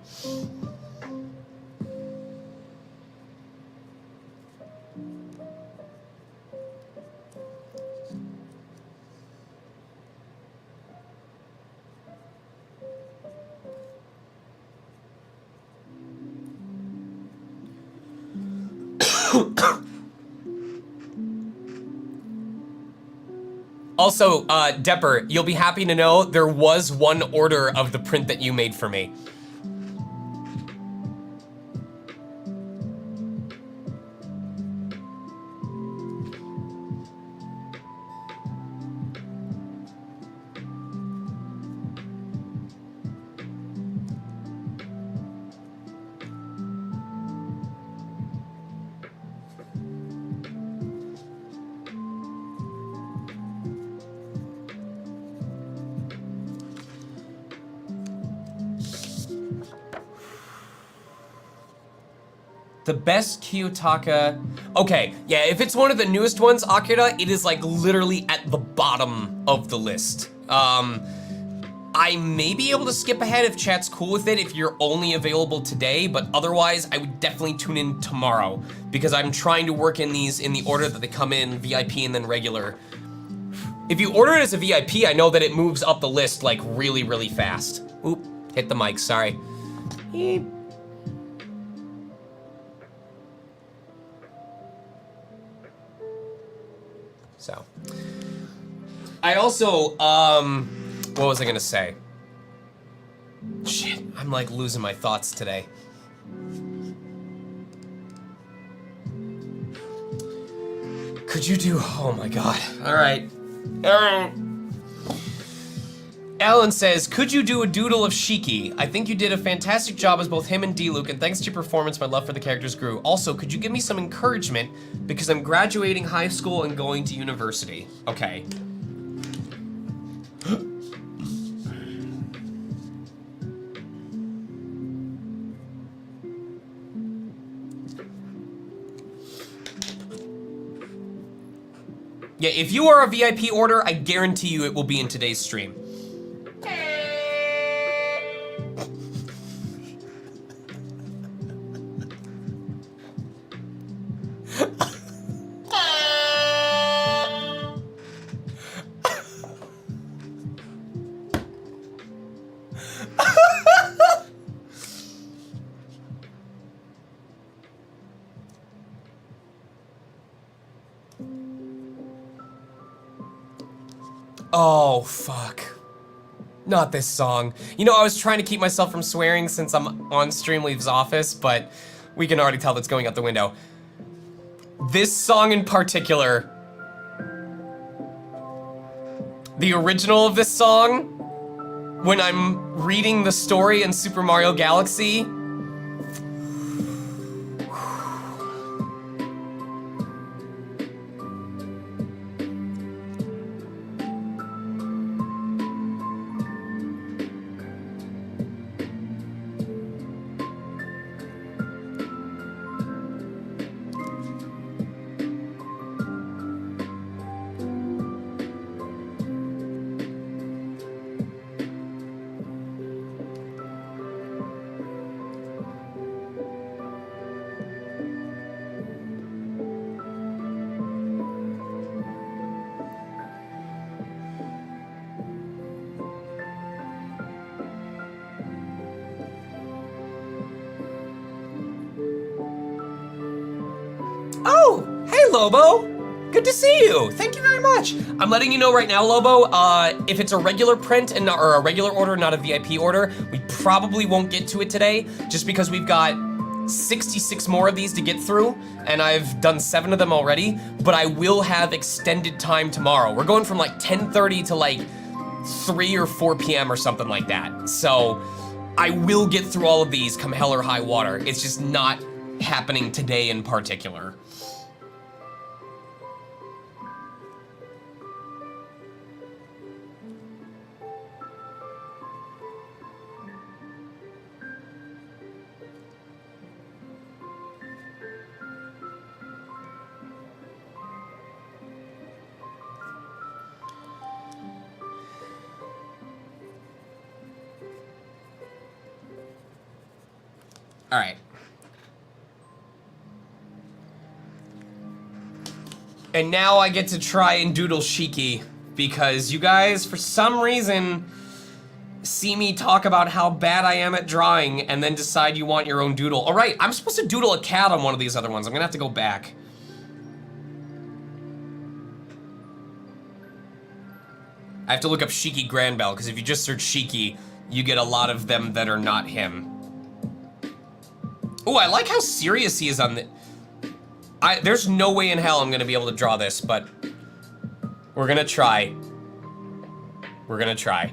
Also, Depper, you'll be happy to know there was one order of the print that you made for me. The best Kiyotaka. Okay, yeah, if it's one of the newest ones, Akira, it is like literally at the bottom of the list. I may be able to skip ahead if chat's cool with it if you're only available today, but otherwise I would definitely tune in tomorrow because I'm trying to work in these in the order that they come in, VIP and then regular. If you order it as a VIP, I know that it moves up the list like really, really fast. Oop, hit the mic, sorry. Eep. So, I also, what was I gonna say? Shit, I'm like losing my thoughts today. Could you do, oh my god, all right. Alan says, could you do a doodle of Shiki? I think you did a fantastic job as both him and Diluc, and thanks to your performance, my love for the characters grew. Also, could you give me some encouragement because I'm graduating high school and going to university? Okay. Yeah, if you are a VIP order, I guarantee you it will be in today's stream. Oh, fuck. Not this song. You know, I was trying to keep myself from swearing since I'm on Streamly's office, but we can already tell that's going out the window. This song in particular, the original of this song, when I'm reading the story in Super Mario Galaxy, oh, hey Lobo, good to see you. Thank you very much. I'm letting you know right now, Lobo, if it's a regular print and or a regular order, not a VIP order, we probably won't get to it today just because we've got 66 more of these to get through and I've done 7 of them already, but I will have extended time tomorrow. We're going from like 10:30 to like 3 or 4 p.m. or something like that. So I will get through all of these come hell or high water. It's just not happening today in particular. Alright. And now I get to try and doodle Shiki, because you guys, for some reason, see me talk about how bad I am at drawing and then decide you want your own doodle. Alright, I'm supposed to doodle a cat on one of these other ones. I'm gonna have to go back. I have to look up Shiki Granbell, because if you just search Shiki, you get a lot of them that are not him. Oh, I like how serious he is on the... There's no way in hell I'm gonna be able to draw this, but... We're gonna try. We're gonna try.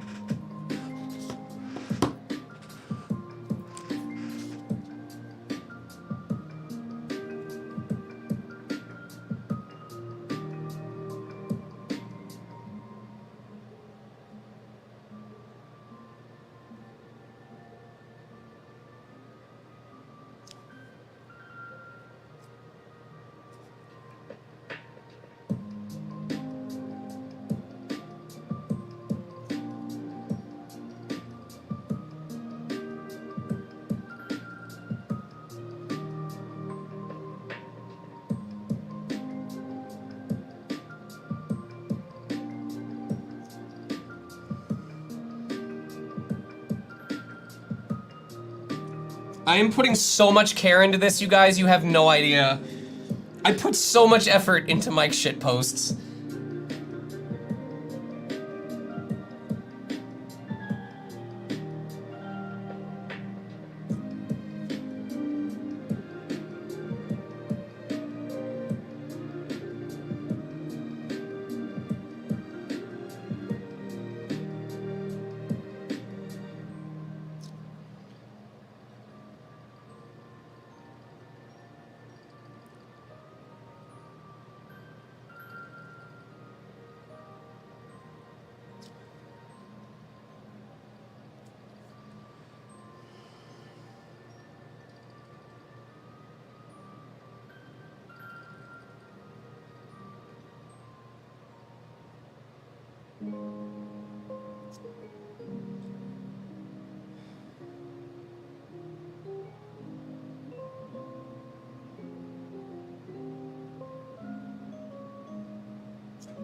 I am putting so much care into this, you guys, you have no idea. I put so much effort into Mike's shit posts.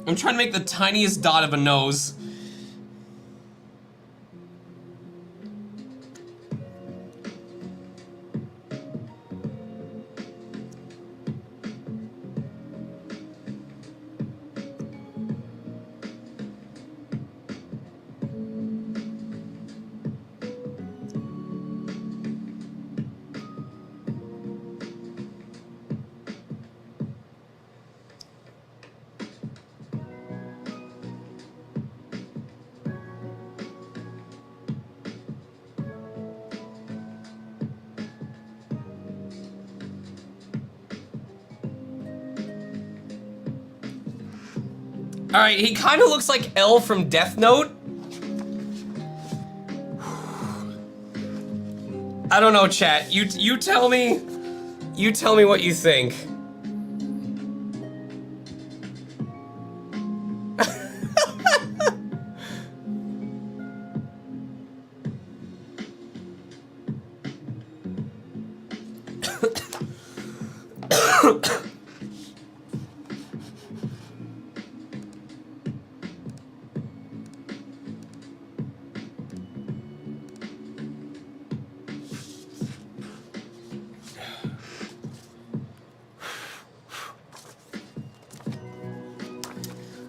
I'm trying to make the tiniest dot of a nose. Alright, he kind of looks like L from Death Note. I don't know, chat. You tell me. You tell me what you think.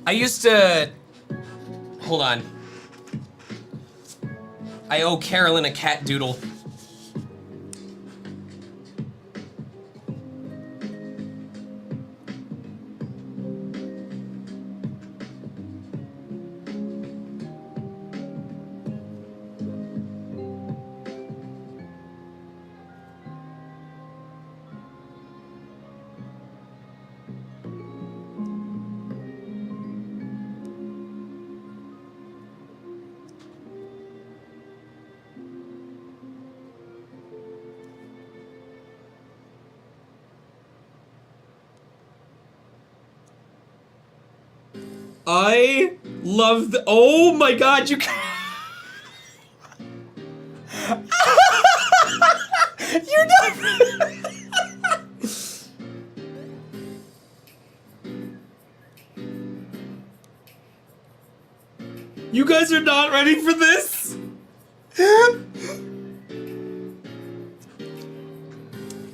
I used to... Hold on. I owe Carolyn a cat doodle. I love the... Oh my god, you can... You know... guys are not ready for this?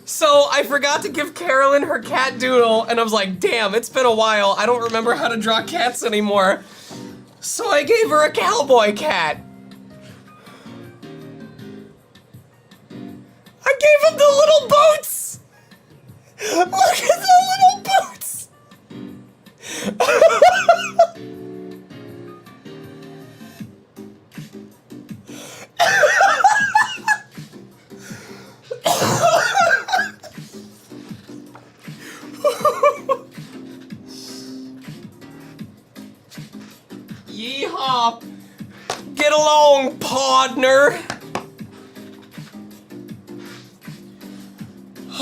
So I forgot to give Carolyn her cat doodle, and I was like, damn, it's been a while. I don't remember how to draw cats anymore. So I gave her a cowboy cat. I gave him the little boots! Look at the little boots! Yeehaw! Get along, partner!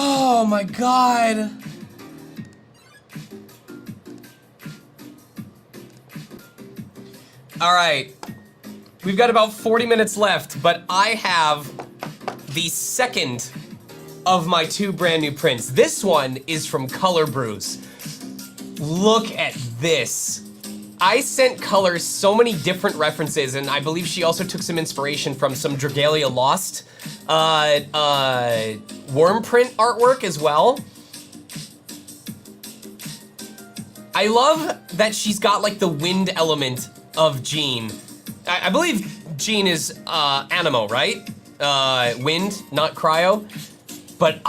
Oh my god. Alright. We've got about 40 minutes left, but I have the second of my 2 brand new prints. This one is from Color Brews. Look at this. I sent Color so many different references, and I believe she also took some inspiration from some Dragalia Lost worm print artwork as well. I love that she's got like the wind element of Jean. I believe Jean is Animo, right? Wind, not cryo. But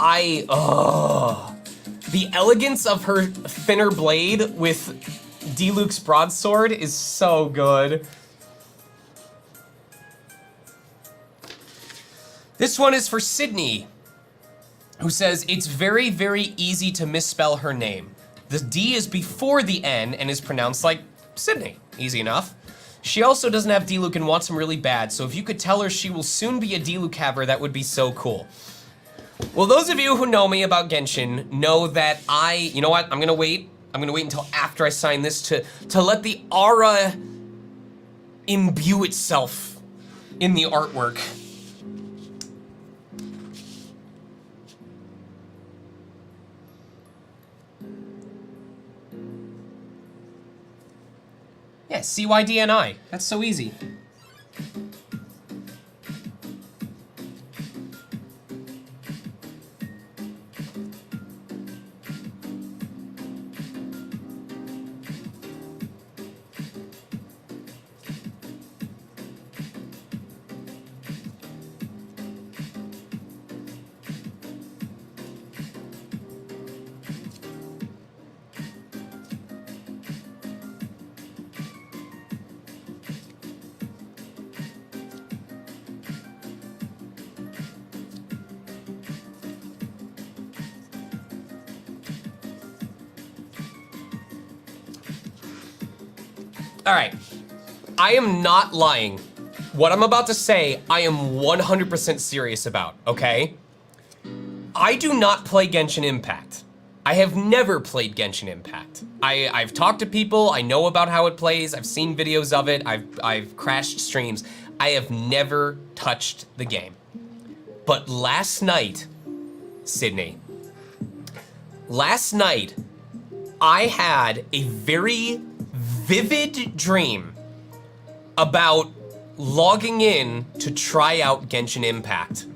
the elegance of her thinner blade with Diluc's broadsword is so good. This one is for Sydney, who says, it's very, very easy to misspell her name. The D is before the N and is pronounced like Sydney. Easy enough. She also doesn't have Diluc and wants him really bad, so if you could tell her she will soon be a Diluc haver, that would be so cool. Well, those of you who know me about Genshin know that you know what, I'm gonna wait until after I sign this to let the aura imbue itself in the artwork. Yeah, CYDNI. That's so easy. All right, I am not lying. What I'm about to say, I am 100% serious about, okay? I do not play Genshin Impact. I have never played Genshin Impact. I've talked to people, I know about how it plays, I've seen videos of it, I've crashed streams. I have never touched the game. But last night, Sydney, I had a very vivid dream about logging in to try out Genshin Impact.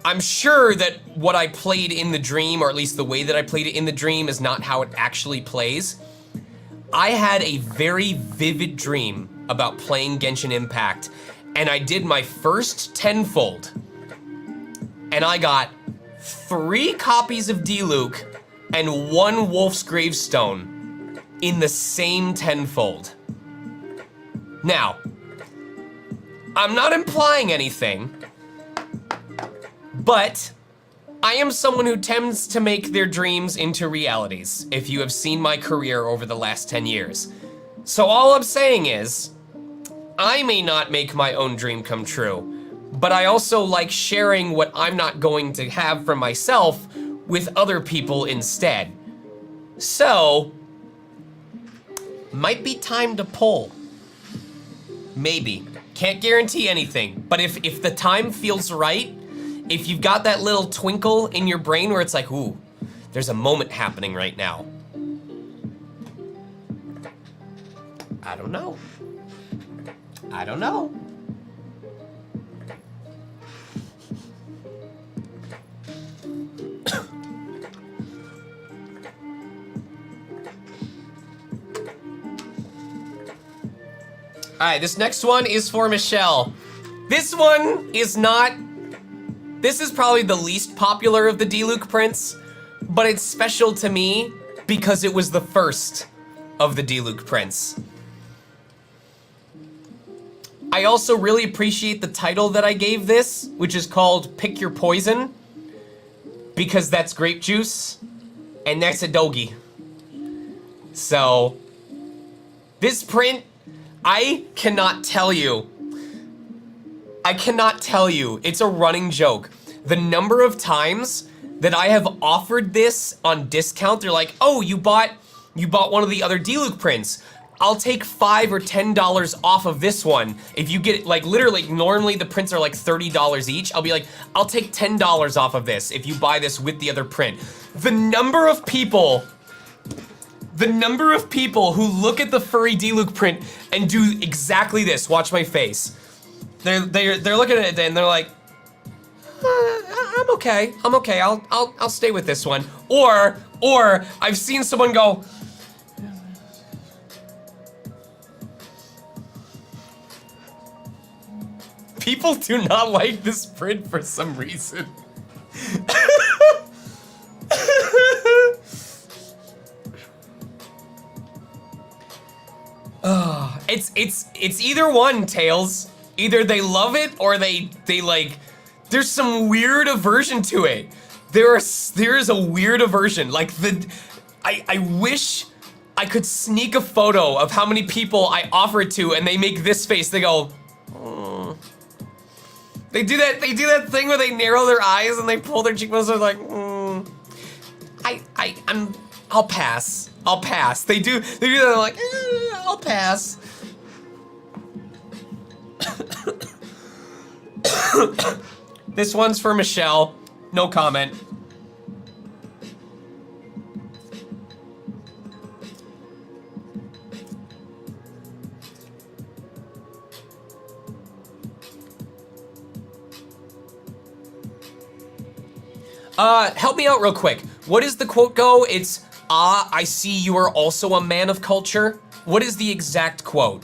I'm sure that what I played in the dream, or at least the way that I played it in the dream, is not how it actually plays. I had a very vivid dream about playing Genshin Impact, and I did my first tenfold, and I got 3 copies of Diluc and 1 Wolf's Gravestone in the same tenfold. Now, I'm not implying anything, but I am someone who tends to make their dreams into realities, if you have seen my career over the last 10 years. So all I'm saying is, I may not make my own dream come true, but I also like sharing what I'm not going to have for myself with other people instead. So, might be time to pull. Maybe. Can't guarantee anything, but if the time feels right, if you've got that little twinkle in your brain where it's like, ooh, there's a moment happening right now. I don't know. I don't know. Alright, this next one is for Michelle. This one is not... This is probably the least popular of the Diluc prints, but it's special to me because it was the first of the Diluc prints. I also really appreciate the title that I gave this, which is called Pick Your Poison, because that's grape juice, and that's a dogi. So, this print, I cannot tell you, it's a running joke. The number of times that I have offered this on discount, they're like, oh, you bought one of the other Diluc prints. I'll take $5 or $10 off of this one. If you get, like, literally, normally the prints are like $30 each. I'll be like, I'll take $10 off of this if you buy this with the other print. The number of people who look at the furry Diluc print and do exactly this, watch my face. They're looking at it and they're like, I'm okay, I'll stay with this one. Or I've seen someone go, people do not like this print for some reason. It's either one, Tails. Either they love it or they like, there's some weird aversion to it. There is a weird aversion. Like I wish I could sneak a photo of how many people I offer it to and they make this face. They go, oh. They do that thing where they narrow their eyes and they pull their cheekbones. They're like, I'll pass. They do that. They're like, I'll pass. This one's for Michelle. No comment. Help me out real quick. What does the quote go? It's, I see you are also a man of culture. What is the exact quote?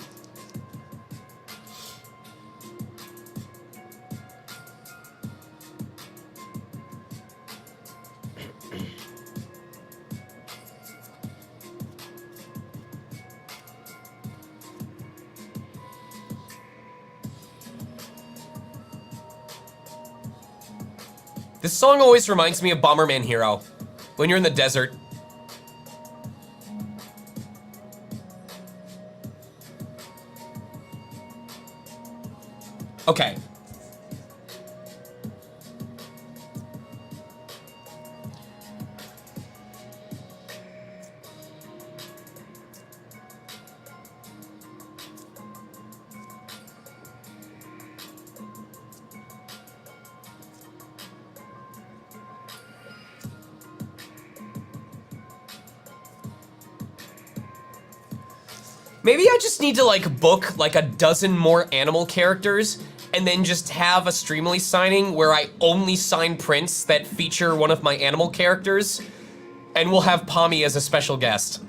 This song always reminds me of Bomberman Hero, when you're in the desert. Okay. Maybe I just need to like book like a dozen more animal characters and then just have a Streamily signing where I only sign prints that feature one of my animal characters, and we'll have Pommy as a special guest.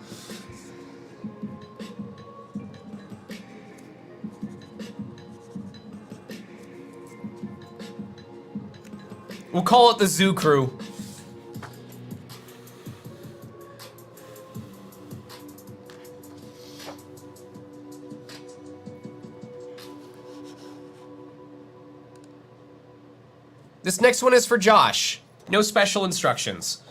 We'll call it the Zoo Crew. This next one is for Josh. No special instructions.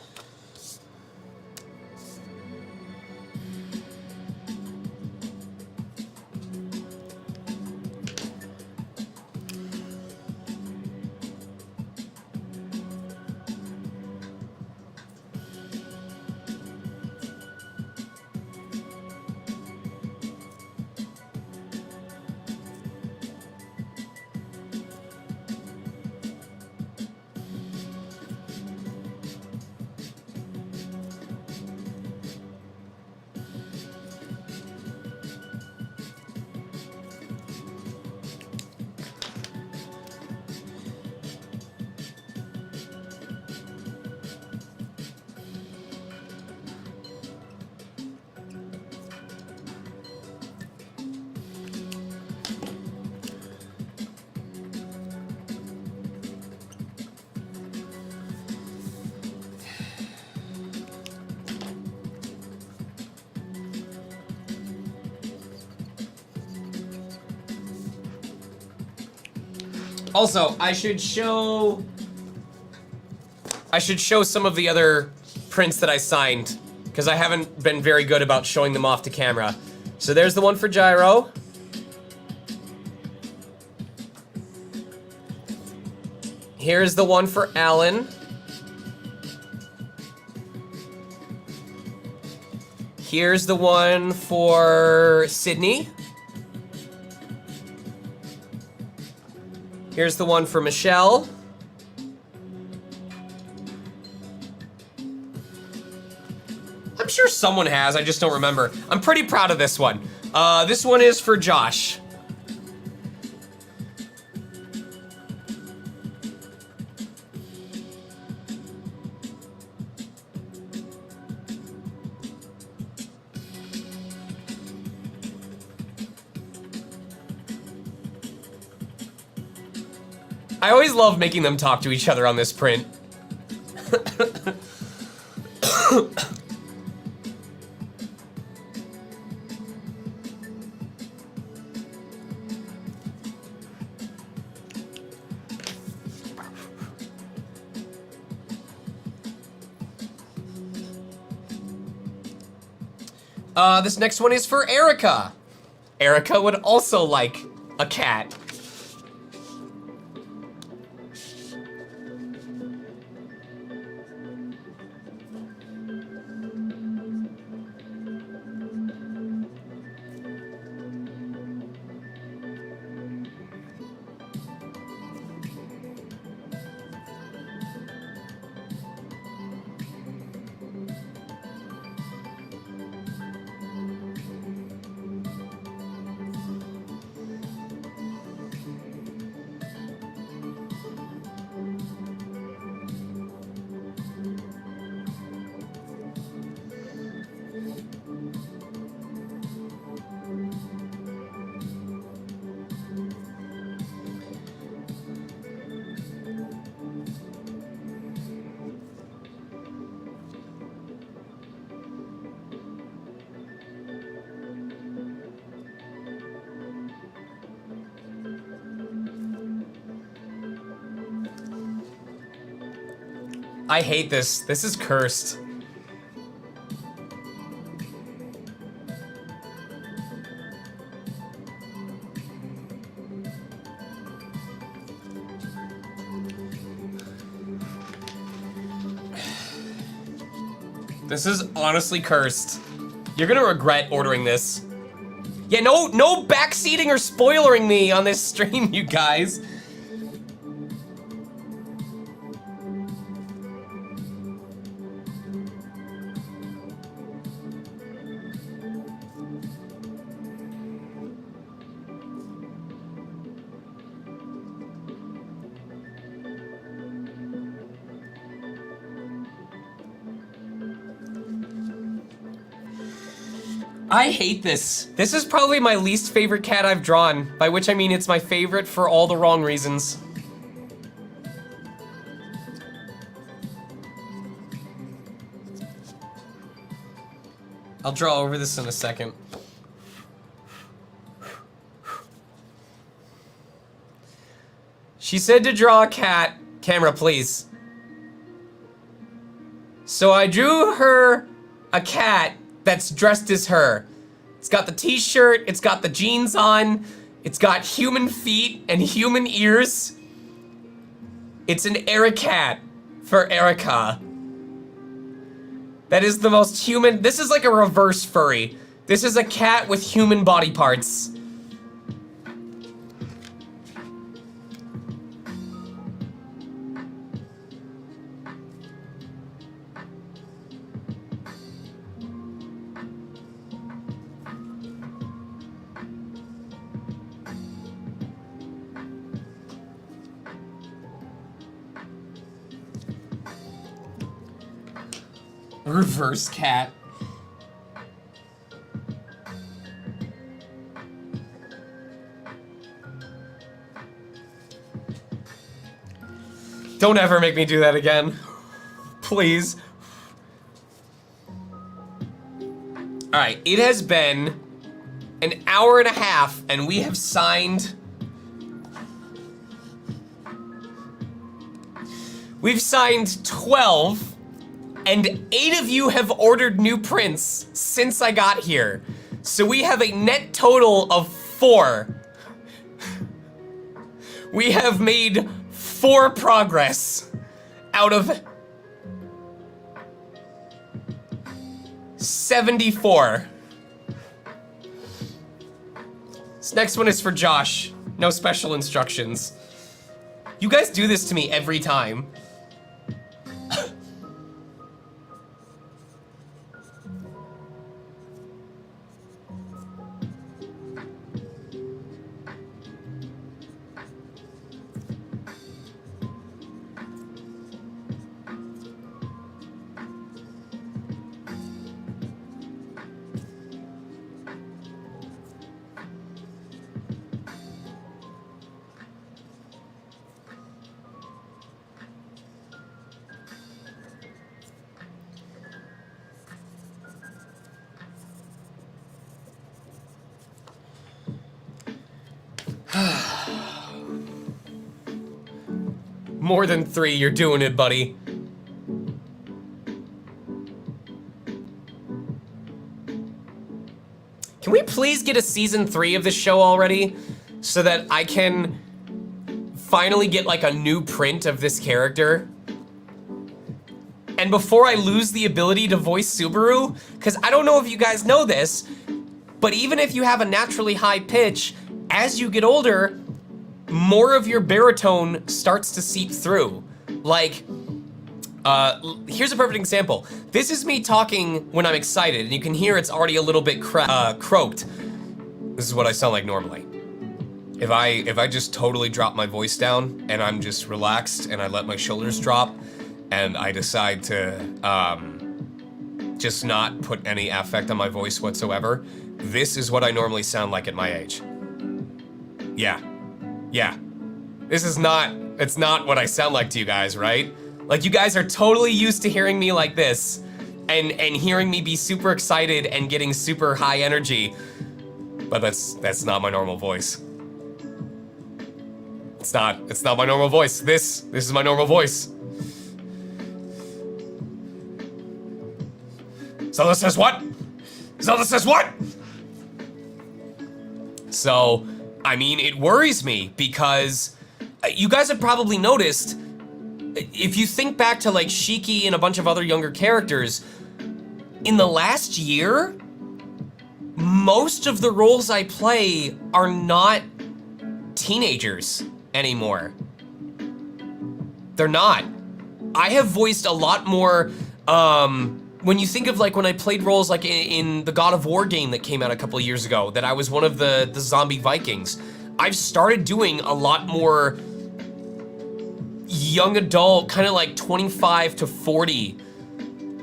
Also, I should show some of the other prints that I signed, because I haven't been very good about showing them off to camera. So there's the one for Gyro. Here's the one for Alan. Here's the one for Sydney. Here's the one for Michelle. I'm sure someone has, I just don't remember. I'm pretty proud of this one. This one is for Josh. I always love making them talk to each other on this print. This next one is for Erica. Erica would also like a cat. I hate this. This is cursed. This is honestly cursed. You're gonna regret ordering this. Yeah, no backseating or spoilering me on this stream, you guys. I hate this. This is probably my least favorite cat I've drawn, by which I mean it's my favorite for all the wrong reasons. I'll draw over this in a second. She said to draw a cat. Camera, please. So I drew her a cat that's dressed as her. It's got the t-shirt, it's got the jeans on, it's got human feet and human ears. It's an Ericat for Erica. That is the most human. This is like a reverse furry. This is a cat with human body parts. Reverse cat. Don't ever make me do that again. Please. Alright, it has been an hour and a half and we have signed We've signed 12, and 8 of you have ordered new prints since I got here. So we have a net total of 4. We have made 4 progress out of 74. This next one is for Josh. No special instructions. You guys do this to me every time. More than 3, you're doing it, buddy. Can we please get a season 3 of this show already? So that I can finally get like a new print of this character? And before I lose the ability to voice Subaru, because I don't know if you guys know this, but even if you have a naturally high pitch, as you get older, more of your baritone starts to seep through. Like, here's a perfect example. This is me talking when I'm excited, and you can hear it's already a little bit croaked. This is what I sound like normally. If I just totally drop my voice down, and I'm just relaxed, and I let my shoulders drop, and I decide to just not put any affect on my voice whatsoever, this is what I normally sound like at my age. Yeah. This is not, it's not what I sound like to you guys, right? Like, you guys are totally used to hearing me like this, and hearing me be super excited and getting super high energy, but that's not my normal voice. It's not my normal voice. This is my normal voice. Zelda says what? Zelda says what? So, I mean, it worries me because you guys have probably noticed, if you think back to like Shiki and a bunch of other younger characters, in the last year, most of the roles I play are not teenagers anymore. They're not. I have voiced a lot more, when you think of like when I played roles like in the God of War game that came out a couple of years ago, that I was one of the zombie Vikings, I've started doing a lot more young adult, kind of like 25 to 40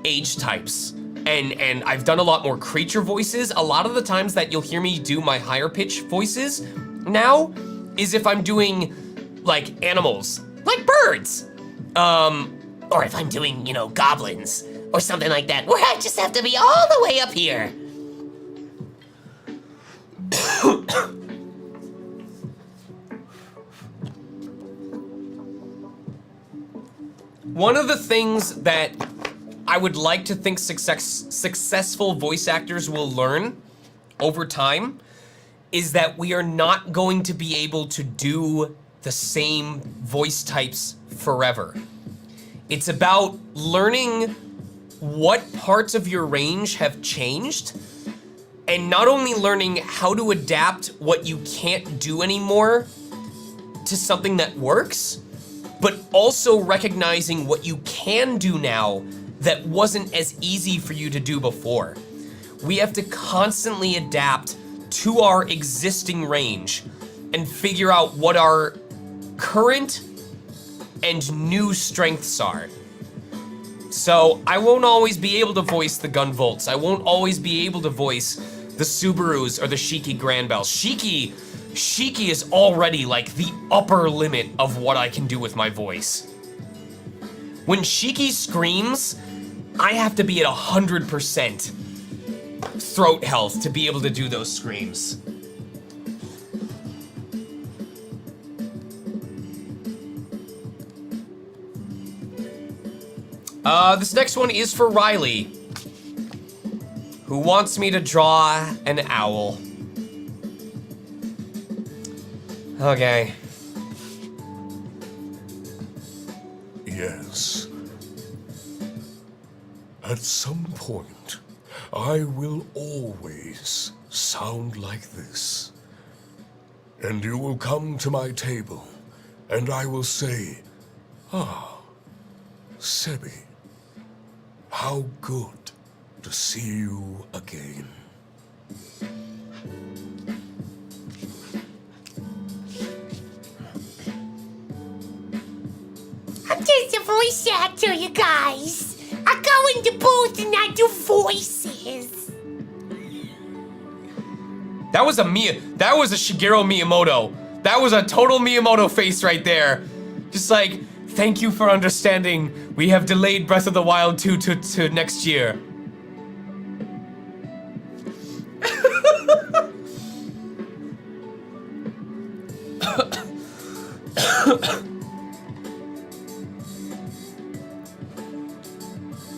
age types. And I've done a lot more creature voices. A lot of the times that you'll hear me do my higher pitch voices now is if I'm doing like animals, like birds. Or if I'm doing, you know, goblins or something like that, where I just have to be all the way up here. One of the things that I would like to think successful voice actors will learn over time is that we are not going to be able to do the same voice types forever. It's about learning what parts of your range have changed, and not only learning how to adapt what you can't do anymore to something that works, but also recognizing what you can do now that wasn't as easy for you to do before. We have to constantly adapt to our existing range and figure out what our current and new strengths are. So I won't always be able to voice the Gunvolts. I won't always be able to voice the Subarus or the Shiki Granbells. Shiki is already like the upper limit of what I can do with my voice. When Shiki screams, I have to be at 100% throat health to be able to do those screams. This next one is for Riley, who wants me to draw an owl. Okay. Yes. At some point, I will always sound like this. And you will come to my table, and I will say, "Ah, Sebi, how good to see you again." I'm just a voice actor, you guys. I go in the booth and I do voices. That was a Shigeru Miyamoto. That was a total Miyamoto face right there. Just like, thank you for understanding. We have delayed Breath of the Wild 2 to next year.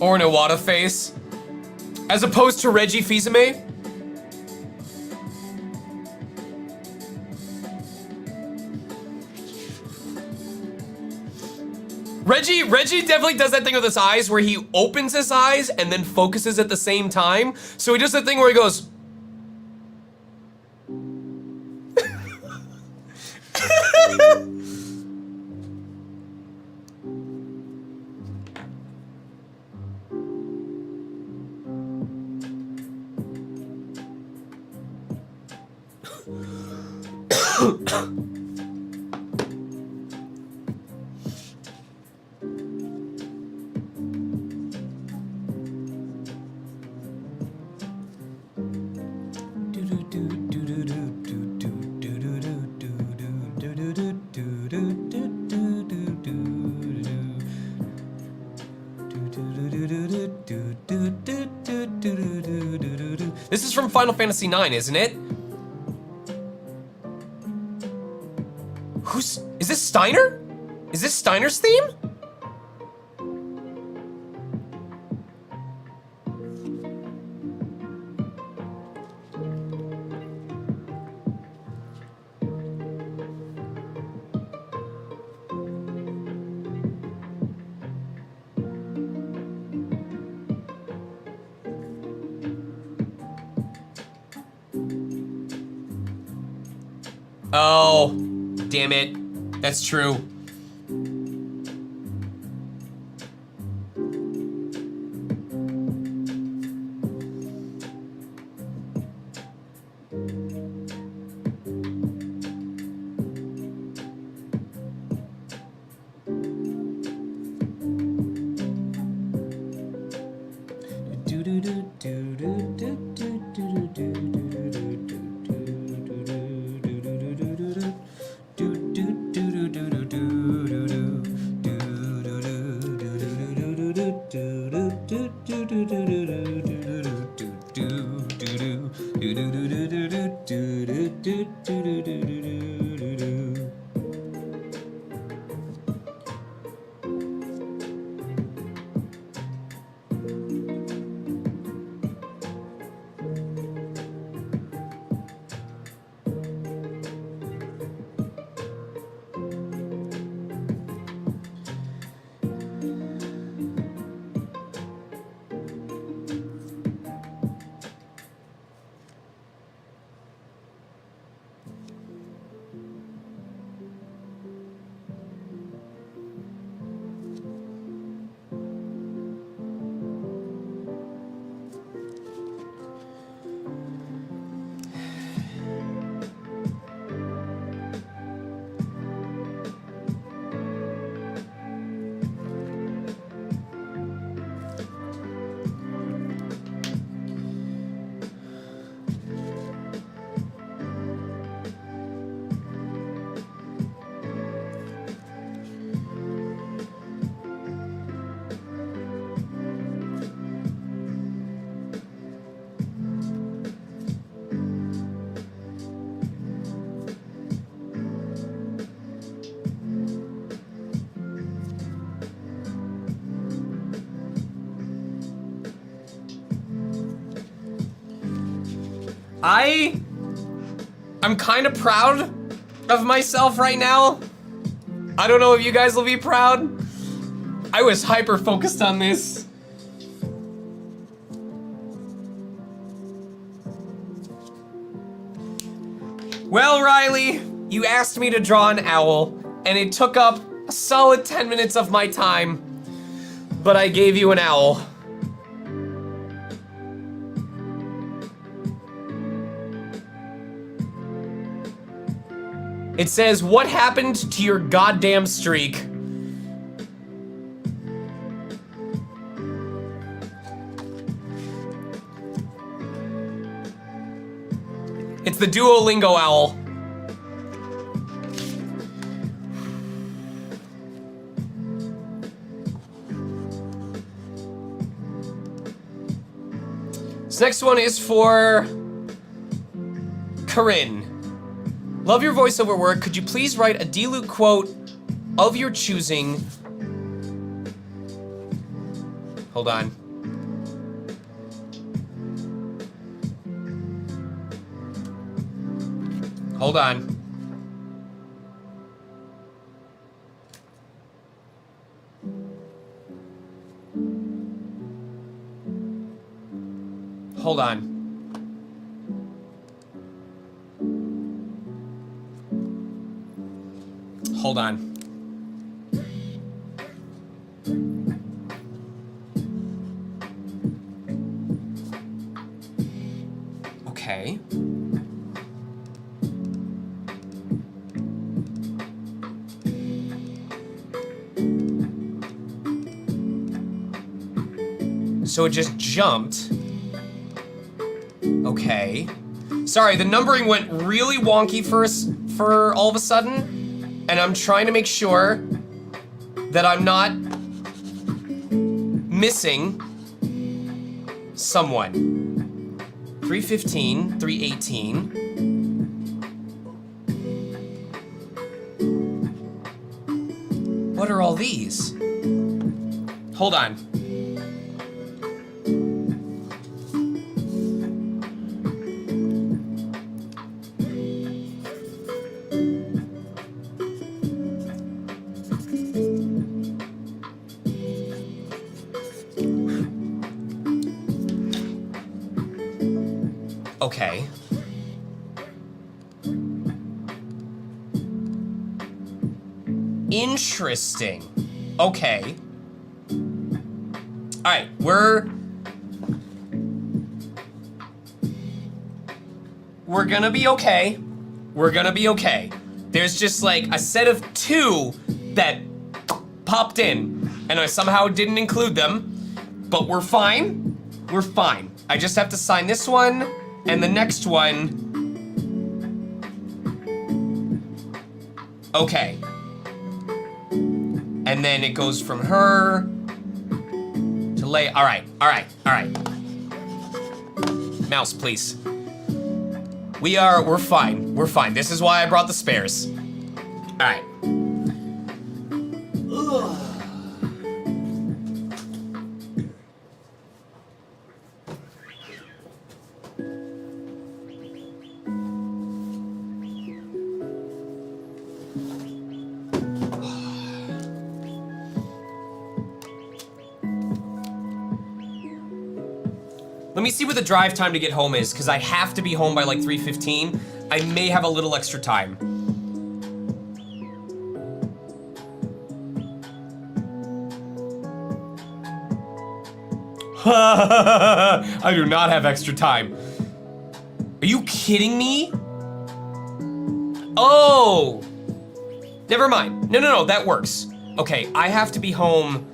Or an Iwata face. As opposed to Reggie Fils-Aimé. Reggie definitely does that thing with his eyes where he opens his eyes and then focuses at the same time. So he does the thing where he goes. This is from Final Fantasy IX, isn't it? Is this Steiner? Is this Steiner's theme? Oh, damn it. That's true. I'm kind of proud of myself right now. I don't know if you guys will be proud. I was hyper focused on this. Well, Riley, you asked me to draw an owl, and it took up a solid 10 minutes of my time, but I gave you an owl. It says, what happened to your goddamn streak? It's the Duolingo owl. This next one is for Corinne. Love your voiceover work. Could you please write a Diluc quote of your choosing? Hold on. Hold on. Hold on. Hold on. Okay. So it just jumped. Okay. Sorry, the numbering went really wonky for all of a sudden, and I'm trying to make sure that I'm not missing someone. 315, 318. What are all these? Hold on. Okay. Interesting. Okay. All right, we're gonna be okay. We're gonna be okay. There's just like a set of 2 that popped in, and I somehow didn't include them, but we're fine. We're fine. I just have to sign this one and the next one. Okay. And then it goes from her to Leia. All right. Mouse, please. We're fine. We're fine. This is why I brought the spares. All right. Let me see what the drive time to get home is, because I have to be home by like 3:15. I may have a little extra time. I do not have extra time. Are you kidding me? Oh! Never mind. No, that works. Okay, I have to be home.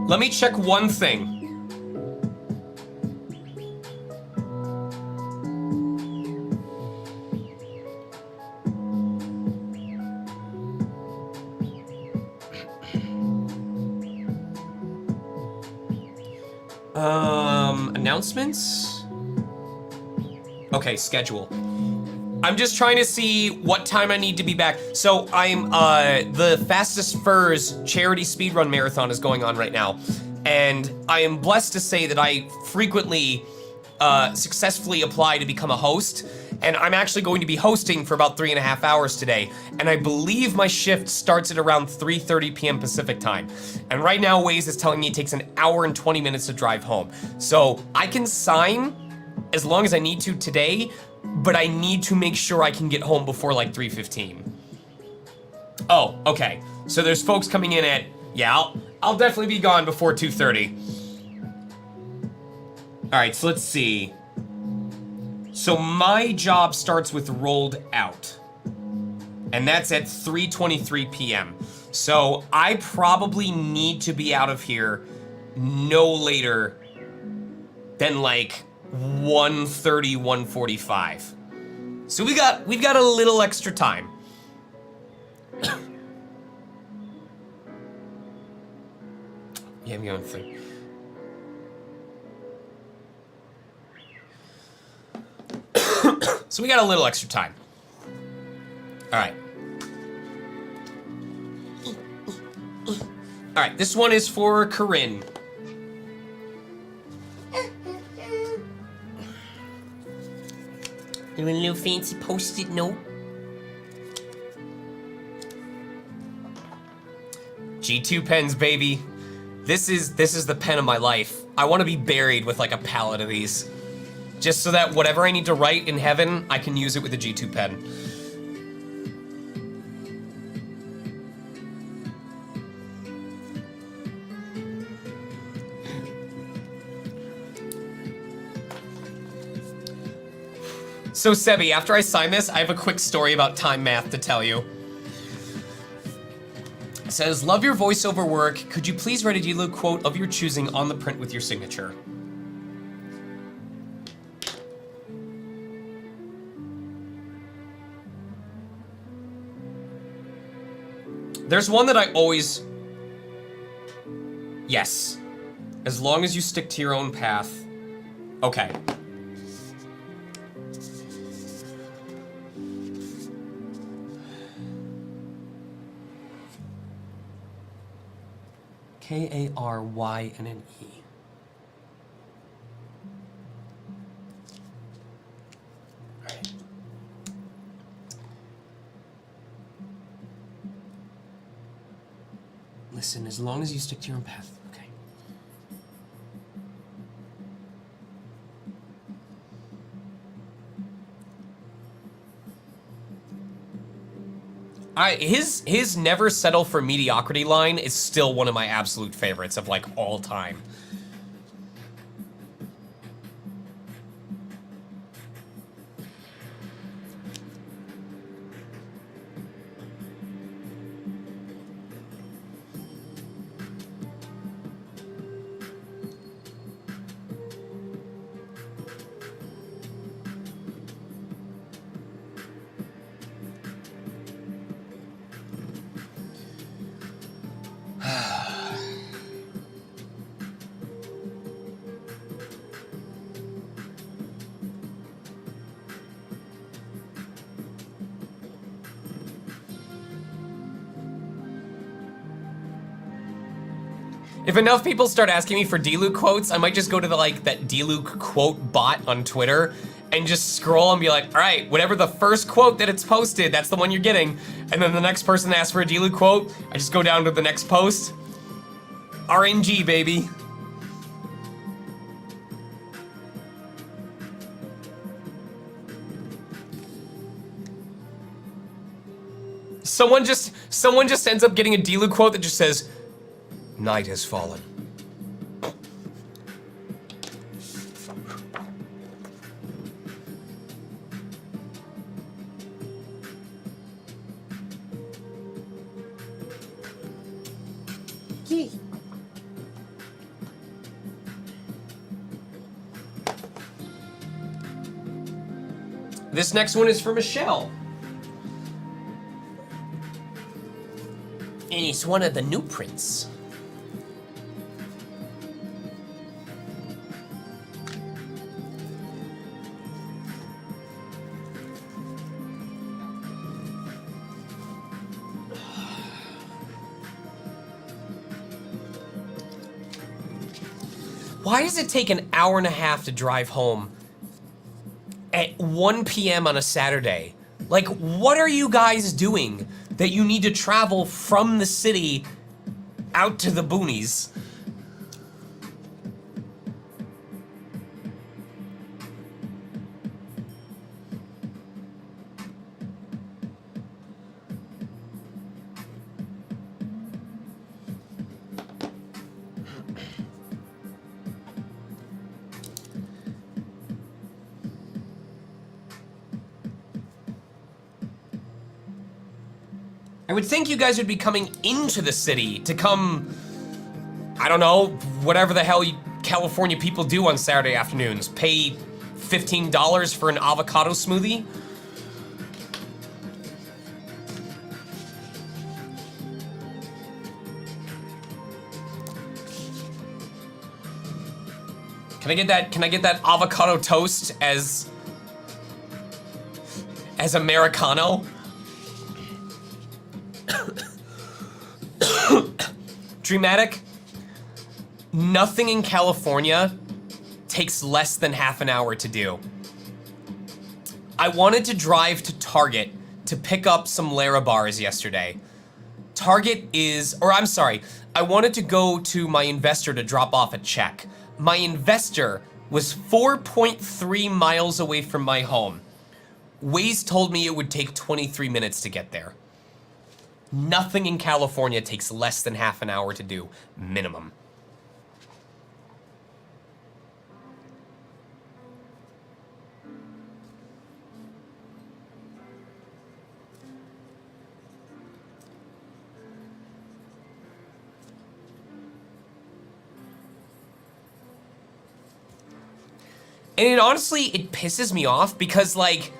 Let me check one thing. Announcements? Okay, schedule. I'm just trying to see what time I need to be back. So I'm, the Fastest Furs charity speedrun marathon is going on right now. and I am blessed to say that I frequently successfully apply to become a host, and I'm actually going to be hosting for about 3.5 hours today, and I believe my shift starts at around 3:30 p.m. Pacific time. And right now Waze is telling me it takes an hour and 20 minutes to drive home. So I can sign as long as I need to today, but I need to make sure I can get home before like 3:15. Oh, okay. So there's folks coming in at, yeah, I'll definitely be gone before 2:30. All right, so let's see. So my job starts with rolled out, and that's at 3:23 p.m. So I probably need to be out of here no later than like 1:30, 1:45. So we've got a little extra time. Yeah, I'm going through. So we got a little extra time. All right. All right, this one is for Corinne. You want a little fancy post-it note? G2 pens, baby. This is the pen of my life. I want to be buried with like a pallet of these. Just so that whatever I need to write in heaven, I can use it with a G2 pen. So Sebi, after I sign this, I have a quick story about time math to tell you. It says, love your voiceover work. Could you please write a Diluc quote of your choosing on the print with your signature? There's one that I always... Yes. As long as you stick to your own path. Okay. K-A-R-Y-N-N-E. Alright. Listen, as long as you stick to your own path, okay. His never settle for mediocrity line is still one of my absolute favorites of like all time. If enough people start asking me for Diluc quotes, I might just go to the like that Diluc quote bot on Twitter and just scroll and be like, all right, whatever the first quote that it's posted, that's the one you're getting. And then the next person asks for a Diluc quote, I just go down to the next post. RNG, baby. Someone just ends up getting a Diluc quote that just says, night has fallen. Yay. This next one is for Michelle. And it's one of the new prints. Why does it take an hour and a half to drive home at 1 p.m. on a Saturday? Like, what are you guys doing that you need to travel from the city out to the boonies? I would think you guys would be coming into the city to come, I don't know, whatever the hell California people do on Saturday afternoons. Pay $15 for an avocado smoothie? Can I get that avocado toast as Americano? Dreamatic, nothing in California takes less than half an hour to do. I wanted to drive to Target to pick up some Lara bars yesterday. Target is, or I'm sorry, I wanted to go to my investor to drop off a check. My investor was 4.3 miles away from my home. Waze told me it would take 23 minutes to get there. Nothing in California takes less than half an hour to do, minimum. And it honestly, it pisses me off because, like,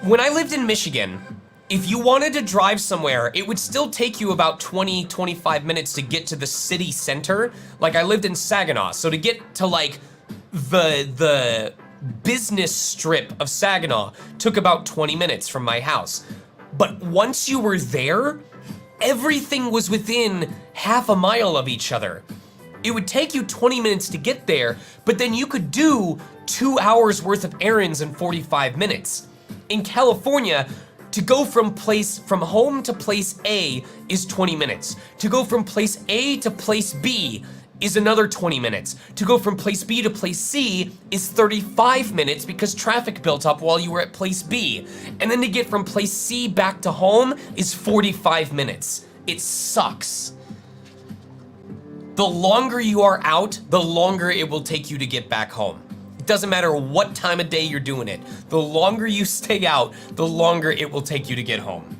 when I lived in Michigan, if you wanted to drive somewhere, it would still take you about 20, 25 minutes to get to the city center. Like, I lived in Saginaw, so to get to, like, the business strip of Saginaw took about 20 minutes from my house. But once you were there, everything was within half a mile of each other. It would take you 20 minutes to get there, but then you could do 2 hours worth of errands in 45 minutes. In California, to go from home to place A is 20 minutes. To go from place A to place B is another 20 minutes. To go from place B to place C is 35 minutes because traffic built up while you were at place B. And then to get from place C back to home is 45 minutes. It sucks. The longer you are out, the longer it will take you to get back home. Doesn't matter what time of day you're doing it. The longer you stay out, the longer it will take you to get home.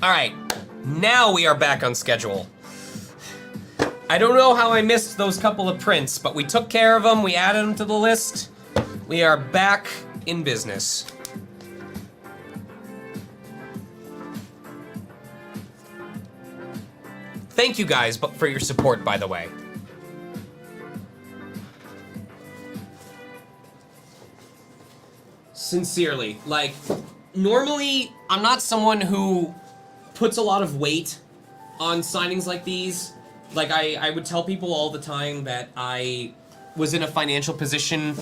All right, now we are back on schedule. I don't know how I missed those couple of prints, but we took care of them, we added them to the list. We are back in business. Thank you guys for your support, by the way. Sincerely, like, normally I'm not someone who puts a lot of weight on signings like these. Like, I would tell people all the time that I was in a financial position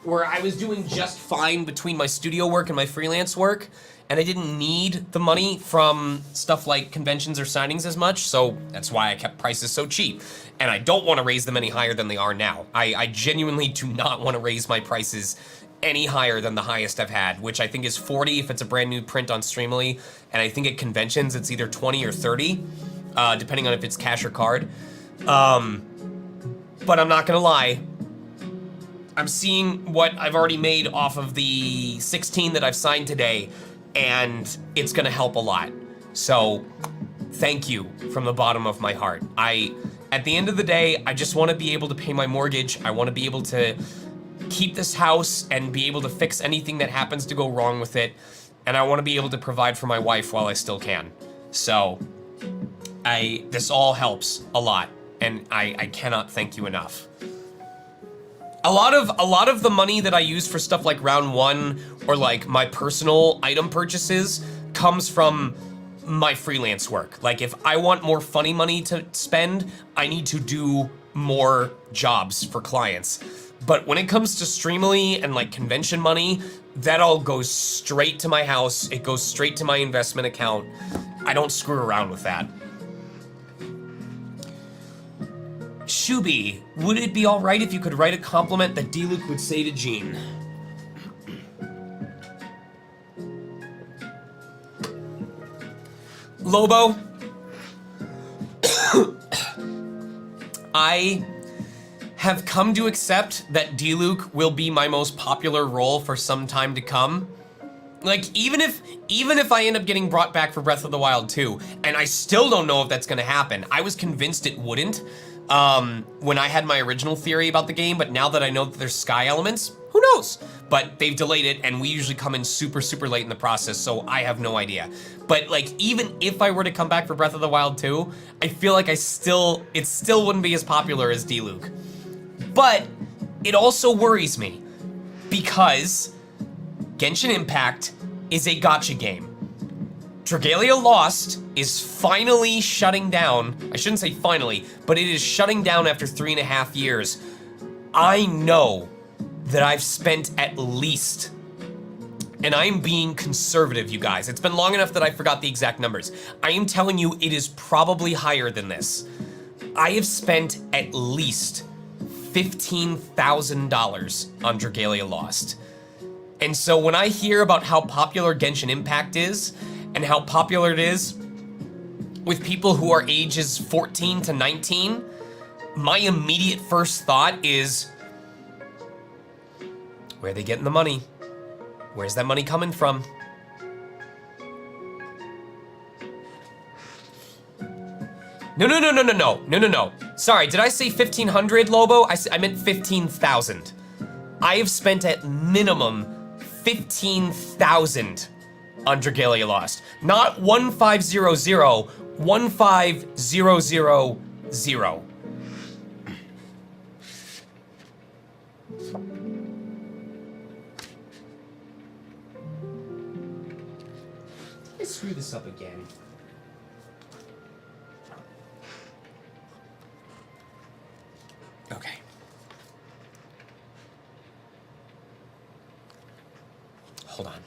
where I was doing just fine between my studio work and my freelance work, and I didn't need the money from stuff like conventions or signings as much, so that's why I kept prices so cheap. And I don't want to raise them any higher than they are now. I genuinely do not want to raise my prices any higher than the highest I've had, which I think is 40 if it's a brand new print on Streamily, and I think at conventions it's either 20 or 30, depending on if it's cash or card. But I'm not gonna lie, I'm seeing what I've already made off of the 16 that I've signed today, and it's gonna help a lot. So, thank you from the bottom of my heart. At the end of the day, I just want to be able to pay my mortgage. I want to be able to keep this house and be able to fix anything that happens to go wrong with it. And I want to be able to provide for my wife while I still can. So, this all helps a lot, and I cannot thank you enough. A lot of the money that I use for stuff like round 1 or like my personal item purchases comes from my freelance work. Like if I want more funny money to spend, I need to do more jobs for clients. But when it comes to Streamily and like convention money, that all goes straight to my house. It goes straight to my investment account. I don't screw around with that. Shubi, would it be alright if you could write a compliment that Diluc would say to Jean? Lobo, I have come to accept that Diluc will be my most popular role for some time to come. Like, even if I end up getting brought back for Breath of the Wild 2, and I still don't know if that's gonna happen. I was convinced it wouldn't when I had my original theory about the game, but now that I know that there's sky elements, who knows? But they've delayed it, and we usually come in super, super late in the process, so I have no idea. But like, even if I were to come back for Breath of the Wild 2, I feel like it still wouldn't be as popular as Diluc. But it also worries me because Genshin Impact is a gacha game. Dragalia Lost is finally shutting down. I shouldn't say finally, but it is shutting down after 3.5 years. I know that I've spent at least, and I'm being conservative, you guys. It's been long enough that I forgot the exact numbers. I am telling you it is probably higher than this. I have spent at least $15,000 on Dragalia Lost. And so when I hear about how popular Genshin Impact is, and how popular it is with people who are ages 14 to 19, my immediate first thought is, where are they getting the money? Where's that money coming from? No. Sorry, did I say 1,500, Lobo? I meant 15,000. I have spent at minimum 15,000 on Dragalia Lost. Not 1500, 15,000. Let's screw this up again. Okay. Hold on.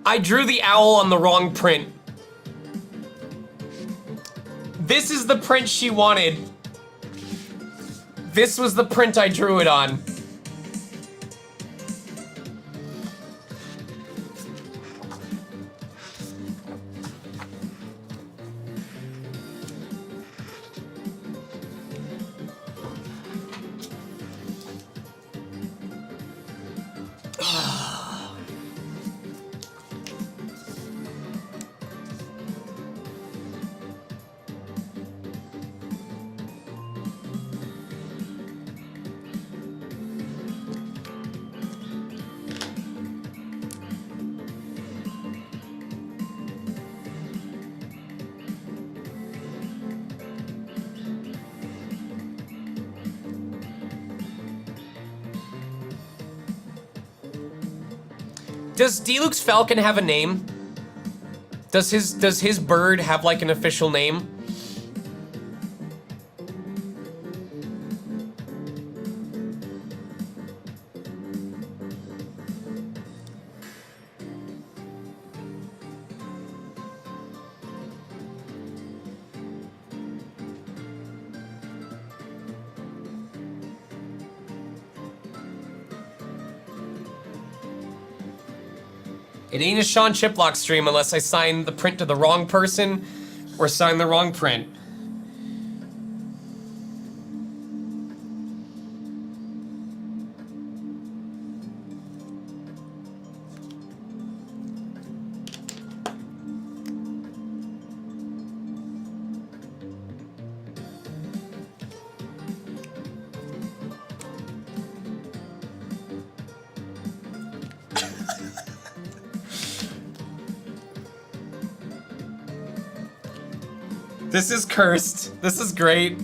I drew the owl on the wrong print. This is the print she wanted. This was the print I drew it on. Does Diluc's Falcon have a name? Does his bird have like an official name? It ain't a Sean Chiplock stream unless I sign the print to the wrong person or sign the wrong print. This is cursed. This is great.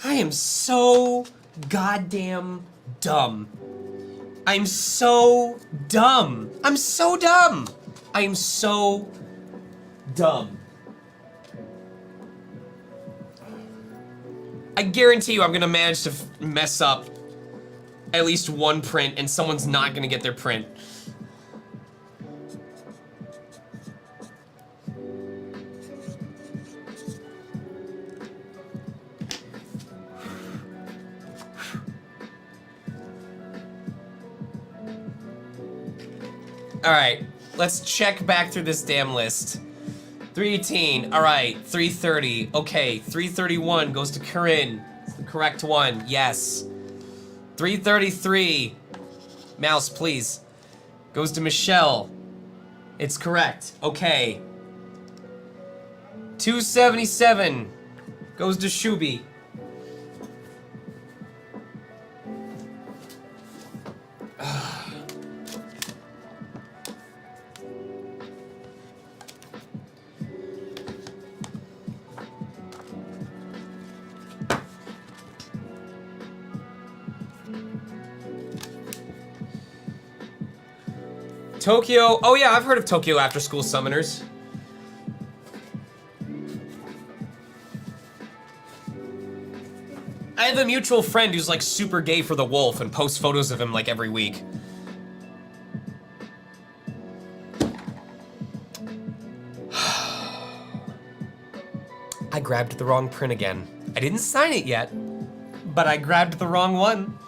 I am so goddamn dumb. I'm so dumb. I'm so dumb. I am so dumb. I guarantee you I'm gonna manage to mess up at least one print and someone's not gonna get their print. Alright, let's check back through this damn list. 318, alright, 330, okay, 331 goes to Corinne. It's the correct one, yes. 333, mouse please, goes to Michelle. It's correct, okay. 277 goes to Shubi. Tokyo, oh yeah, I've heard of Tokyo After School Summoners. I have a mutual friend who's like super gay for the wolf and posts photos of him like every week. I grabbed the wrong print again. I didn't sign it yet, but I grabbed the wrong one.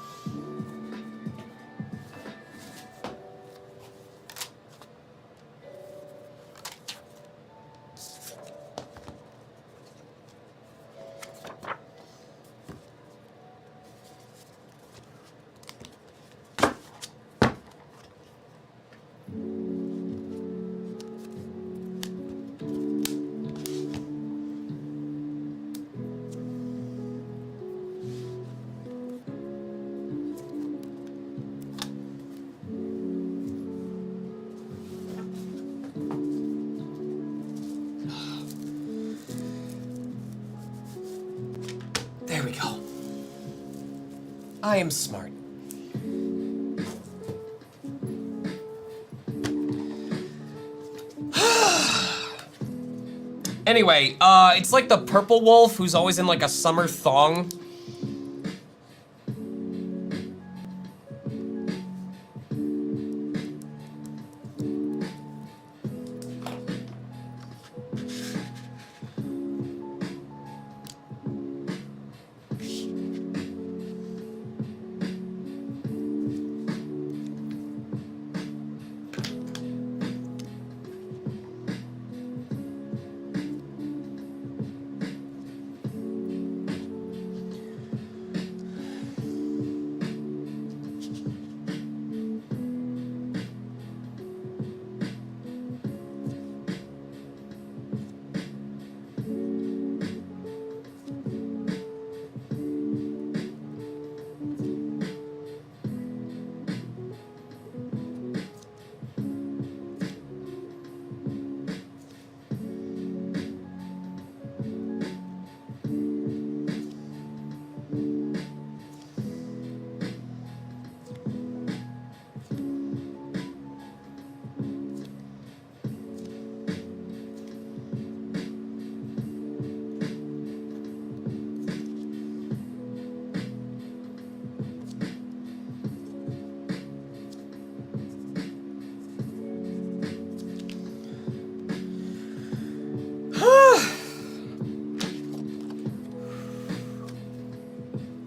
There we go. I am smart. Anyway, it's like the purple wolf who's always in like a summer thong.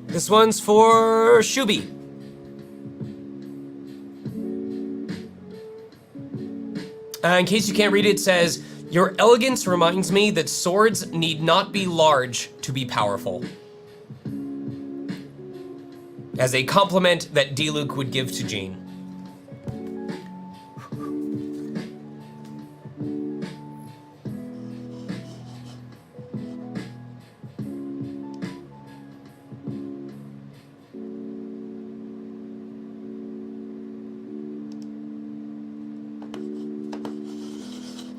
This one's for Shubi. In case you can't read it, it says, your elegance reminds me that swords need not be large to be powerful. As a compliment that Diluc would give to Jean.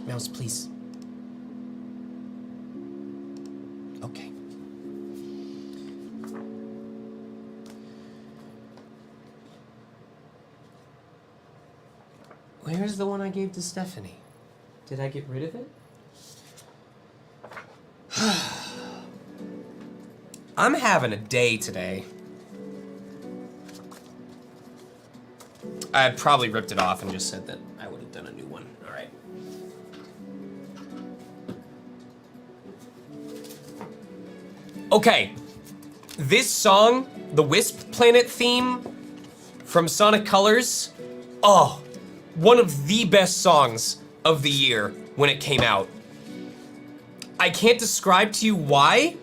Mouse, please. Okay. Where's the one I gave to Stephanie? Did I get rid of it? I'm having a day today. I probably ripped it off and just said that I would have done a new one. All right. Okay. This song, the Wisp Planet theme from Sonic Colors, oh, one of the best songs of the year when it came out. I can't describe to you why,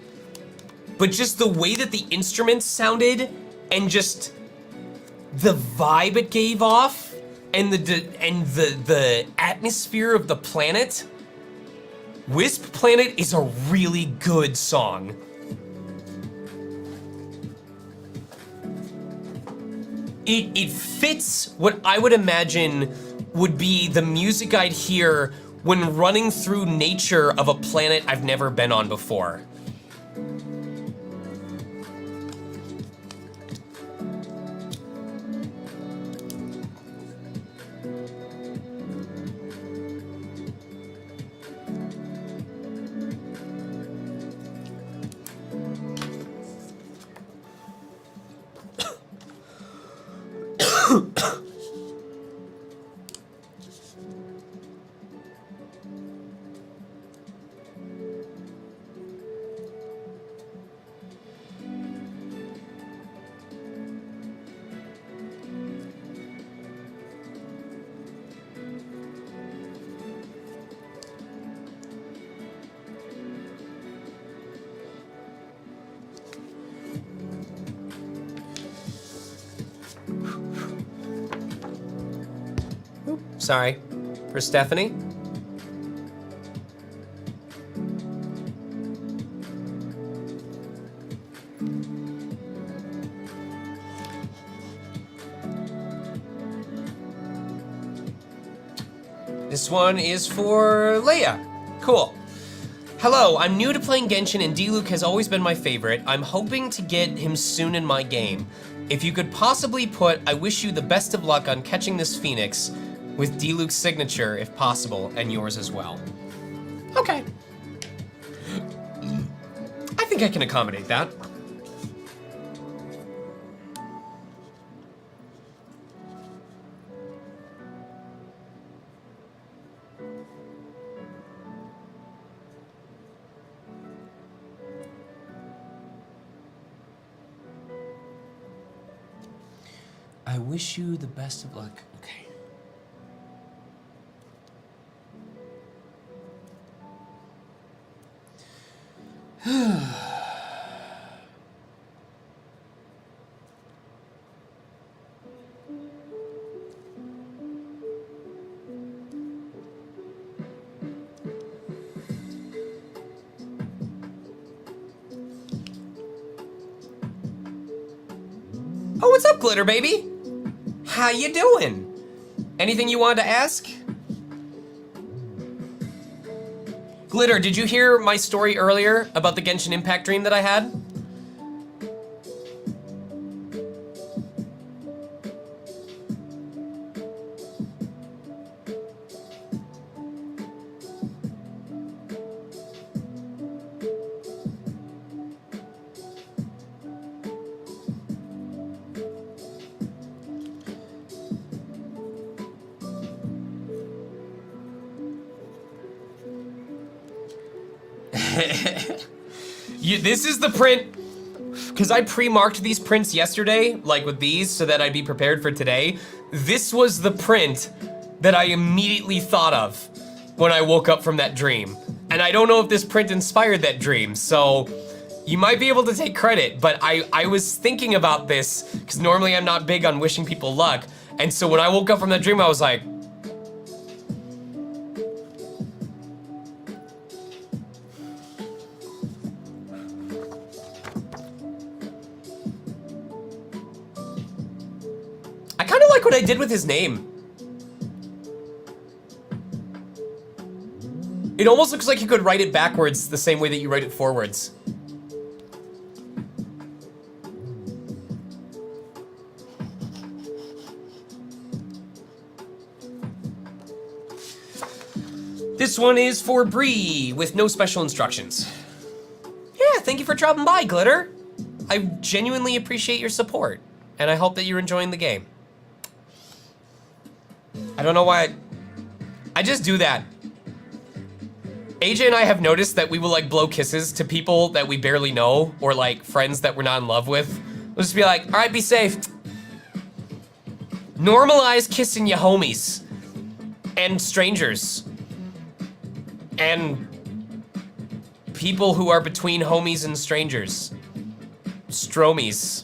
but just the way that the instruments sounded and just the vibe it gave off and the atmosphere of the planet. Wisp Planet is a really good song. It fits what I would imagine would be the music I'd hear when running through nature of a planet I've never been on before. Sorry, for Stephanie. This one is for Leia. Cool. Hello, I'm new to playing Genshin and Diluc has always been my favorite. I'm hoping to get him soon in my game. If you could possibly put, I wish you the best of luck on catching this Phoenix with Diluc's signature, if possible, and yours as well. Okay. I think I can accommodate that. I wish you the best of luck. Okay. Oh, what's up, Glitter Baby? How you doing? Anything you wanted to ask? Glitter, did you hear my story earlier about the Genshin Impact dream that I had? This is the print because I pre-marked these prints yesterday, like with these, so that I'd be prepared for today. This was the print that I immediately thought of when I woke up from that dream. And I don't know if this print inspired that dream, so you might be able to take credit, but I was thinking about this, because normally I'm not big on wishing people luck, and so when I woke up from that dream, I was like, I kind of like what I did with his name. It almost looks like you could write it backwards the same way that you write it forwards. This one is for Bree with no special instructions. Yeah, thank you for dropping by, Glitter. I genuinely appreciate your support, and I hope that you're enjoying the game. I don't know why I just do that. AJ and I have noticed that we will like blow kisses to people that we barely know or like friends that we're not in love with. We'll just be like, all right, be safe. Normalize kissing your homies and strangers and people who are between homies and strangers. Stromies.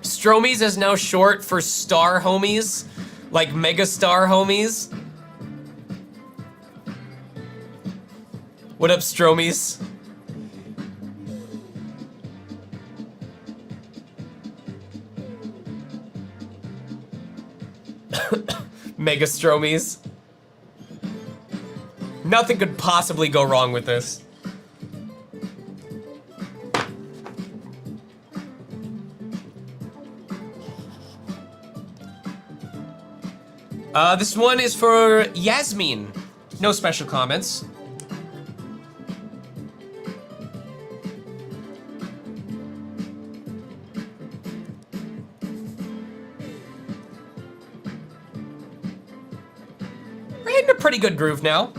Stromies is now short for star homies, like mega star homies. What up, Stromies? Mega Stromies. Nothing could possibly go wrong with this. This one is for Yasmin. No special comments. We're hitting a pretty good groove now.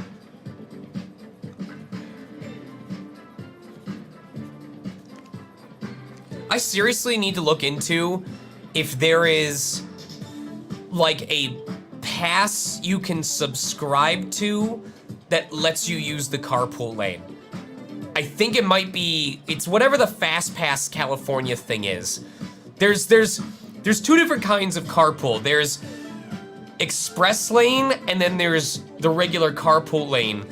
I seriously need to look into if there is like a pass you can subscribe to that lets you use the carpool lane. I think it might be, it's whatever the Fast Pass California thing is. There's two different kinds of carpool. There's express lane and then there's the regular carpool lane.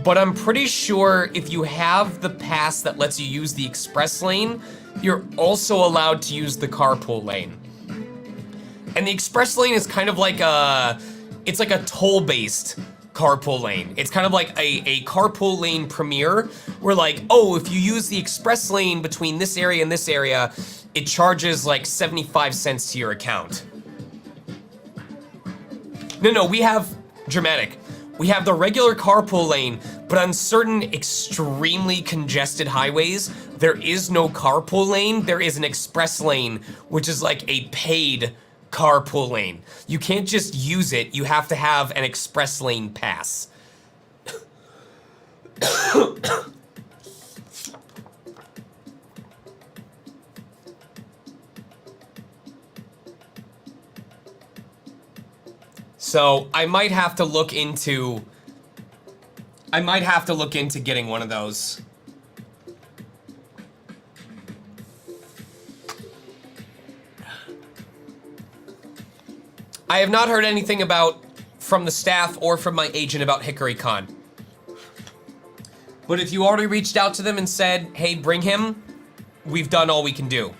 But I'm pretty sure if you have the pass that lets you use the express lane, you're also allowed to use the carpool lane. And the express lane is kind of like it's like a toll-based carpool lane. It's kind of like a carpool lane premiere where like, oh, if you use the express lane between this area and this area, it charges like 75 cents to your account. No, we have, dramatic. We have the regular carpool lane, but on certain extremely congested highways, there is no carpool lane, there is an express lane, which is like a paid carpool lane. You can't just use it, you have to have an express lane pass. So I might have to look into getting one of those. I have not heard anything from the staff or from my agent about HickoryCon. But if you already reached out to them and said, hey, bring him, we've done all we can do.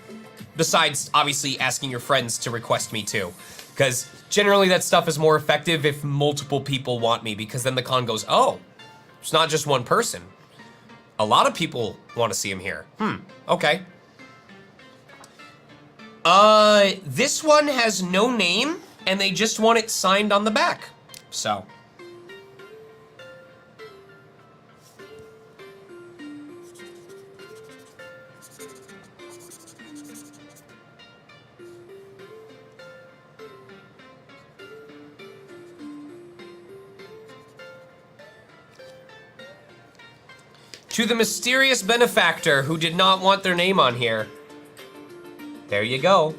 Besides, obviously, asking your friends to request me too. Because generally that stuff is more effective if multiple people want me, because then the con goes, oh, it's not just one person. A lot of people want to see him here. Okay. This one has no name, and they just want it signed on the back. So. To the mysterious benefactor who did not want their name on here. There you go.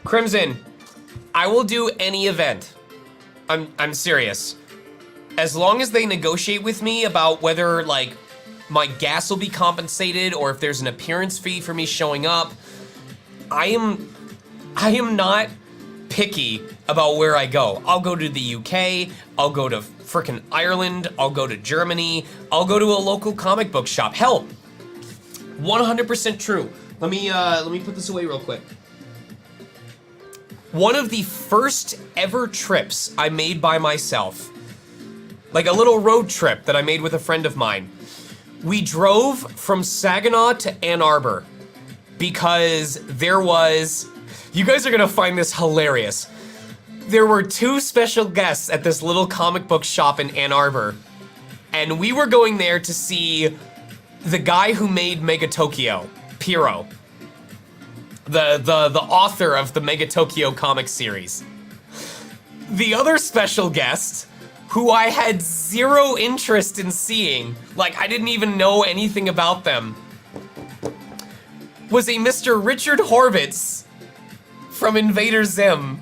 Crimson, I will do any event. I'm serious. As long as they negotiate with me about whether, like, my gas will be compensated or if there's an appearance fee for me showing up, I am not picky about where I go. I'll go to the UK, I'll go to frickin' Ireland, I'll go to Germany, I'll go to a local comic book shop. Hell, 100% true. Let me put this away real quick. One of the first ever trips I made by myself, like a little road trip that I made with a friend of mine, we drove from Saginaw to Ann Arbor because there was, you guys are gonna find this hilarious. There were two special guests at this little comic book shop in Ann Arbor, and we were going there to see the guy who made Mega Tokyo, Piro, the author of the Mega Tokyo comic series. The other special guest, who I had zero interest in seeing, like I didn't even know anything about them, was a Mr. Richard Horvitz from Invader Zim.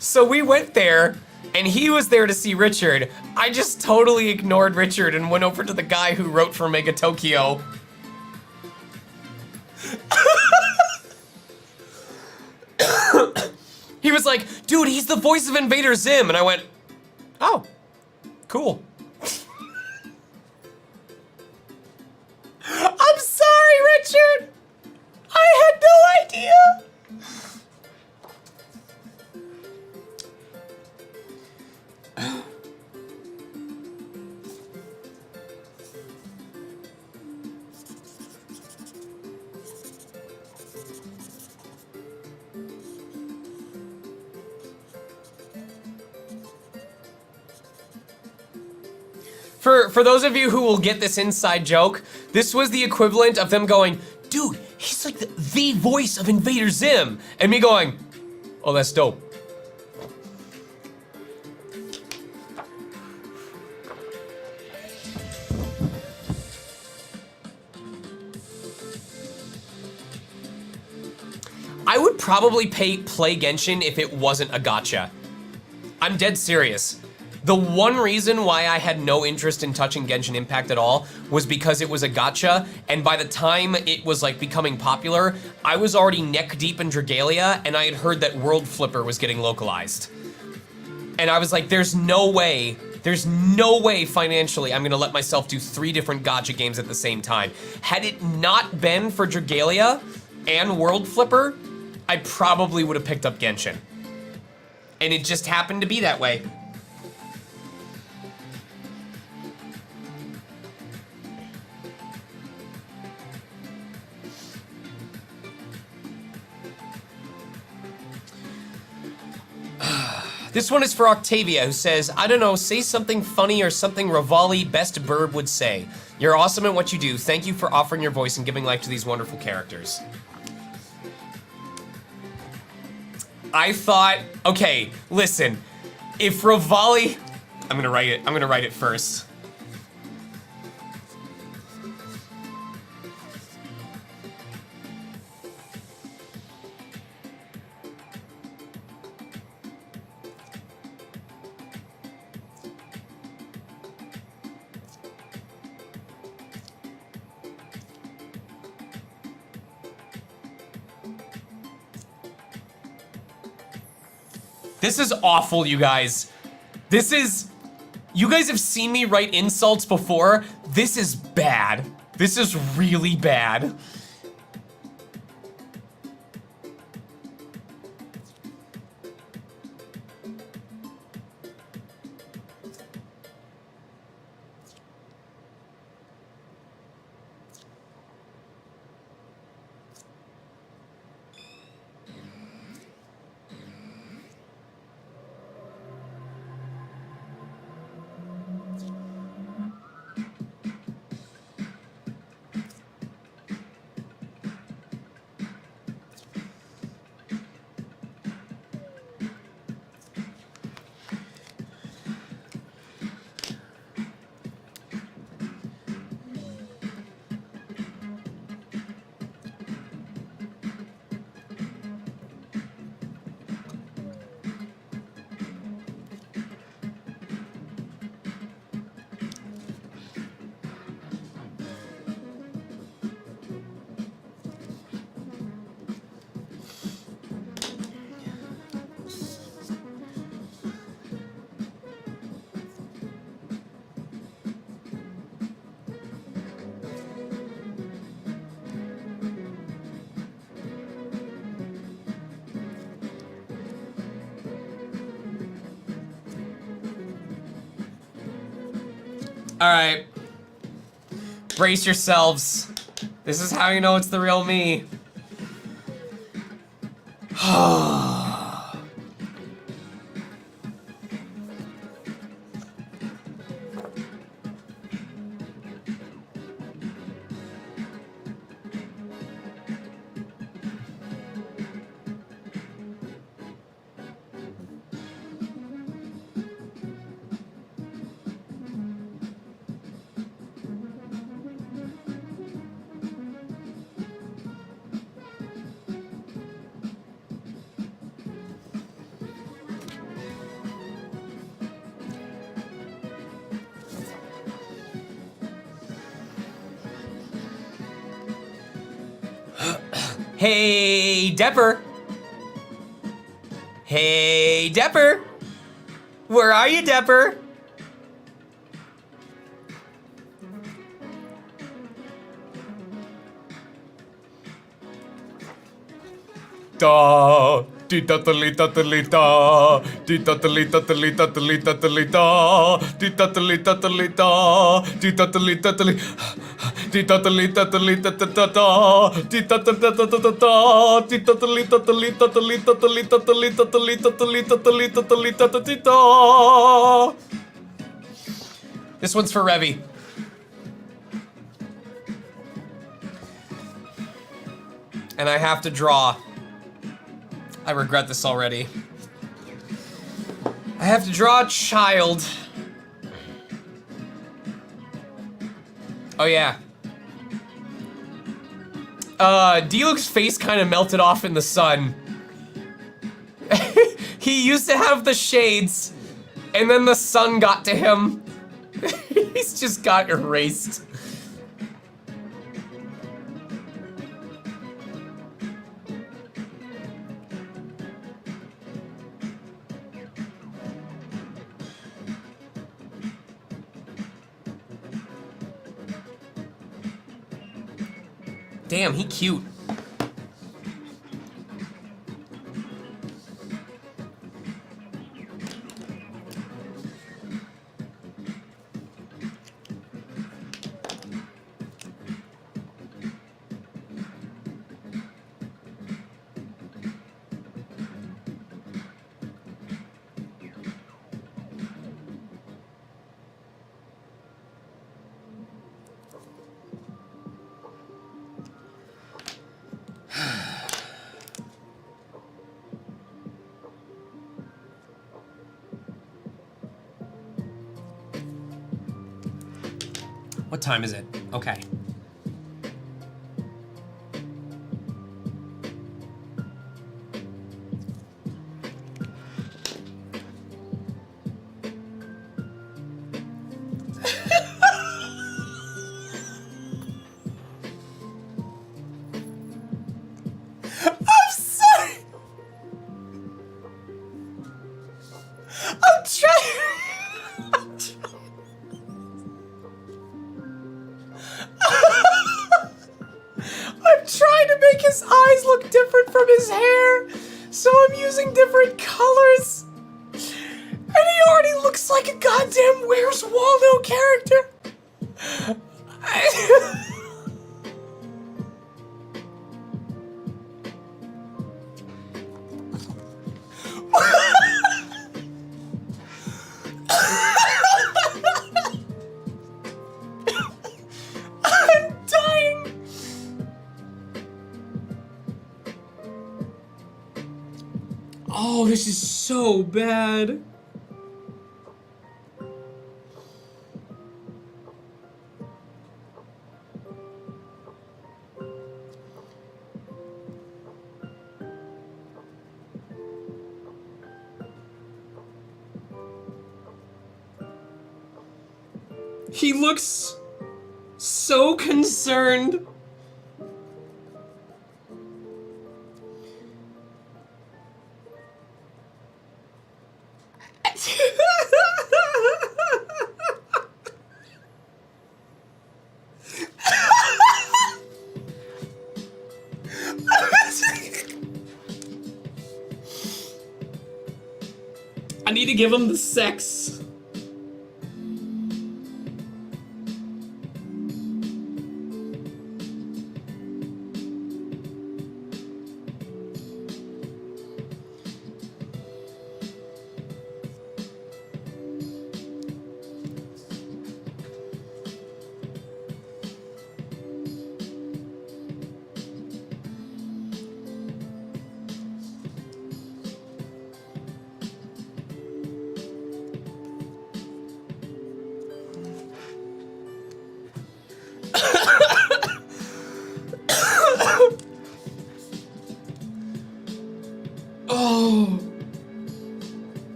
So we went there, and he was there to see Richard. I just totally ignored Richard and went over to the guy who wrote for Mega Tokyo. He was like, dude, he's the voice of Invader Zim. And I went, oh, cool. I'm sorry, Richard. I had no idea. For those of you who will get this inside joke, this was the equivalent of them going, dude, he's like the voice of Invader Zim. And me going, oh, that's dope. I would probably play Genshin if it wasn't a gacha. I'm dead serious. The one reason why I had no interest in touching Genshin Impact at all was because it was a gacha, and by the time it was like becoming popular, I was already neck deep in Dragalia, and I had heard that World Flipper was getting localized. And I was like, there's no way financially I'm gonna let myself do 3 different gacha games at the same time. Had it not been for Dragalia and World Flipper, I probably would have picked up Genshin. And it just happened to be that way. This one is for Octavia, who says, I don't know, say something funny or something Rivali best Burb would say. You're awesome at what you do. Thank you for offering your voice and giving life to these wonderful characters. I thought, okay, listen, if Rivali, I'm gonna write it first. This is awful, you guys. You guys have seen me write insults before. This is bad. This is really bad. Alright. Brace yourselves. This is how you know it's the real me. Hey, Depper. Hey, Depper. Where are you, Depper? Da, di da da li da da li da, di da da li da da li da da li da da li da, di da da li da da li da, di da da li da da li. Di da da li da da li da da da da, di da da da da da da da, di da da li da da li da da li da da li da da li da da li da da li da da li da da li da da di da. This one's for Revy. And I have to draw. I regret this already. I have to draw a child. Oh yeah. Diluc's face kind of melted off in the sun. He used to have the shades, and then the sun got to him. He's just got erased. Damn, he cute. What time is it? Okay. I'm sorry. I'm trying. I'm trying to make his eyes look different from his hair, so I'm using different colors. And he already looks like a goddamn Where's Waldo character. I'm dying. Oh, this is so bad. He looks so concerned. I need to give him the sex.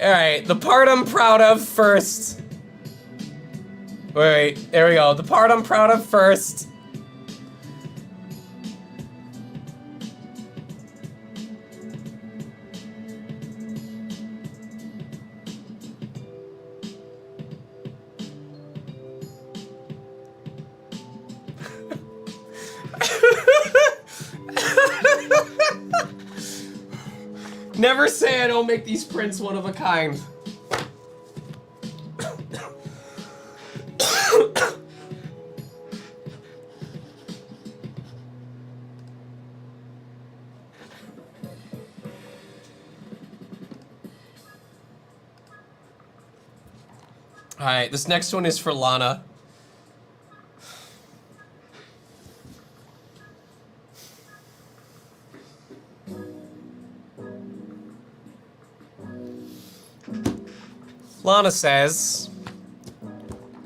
Alright, the part I'm proud of first. Wait, there we go. The part I'm proud of first. Never say I don't make these prints one of a kind. Alright, this next one is for Lana. Lana says,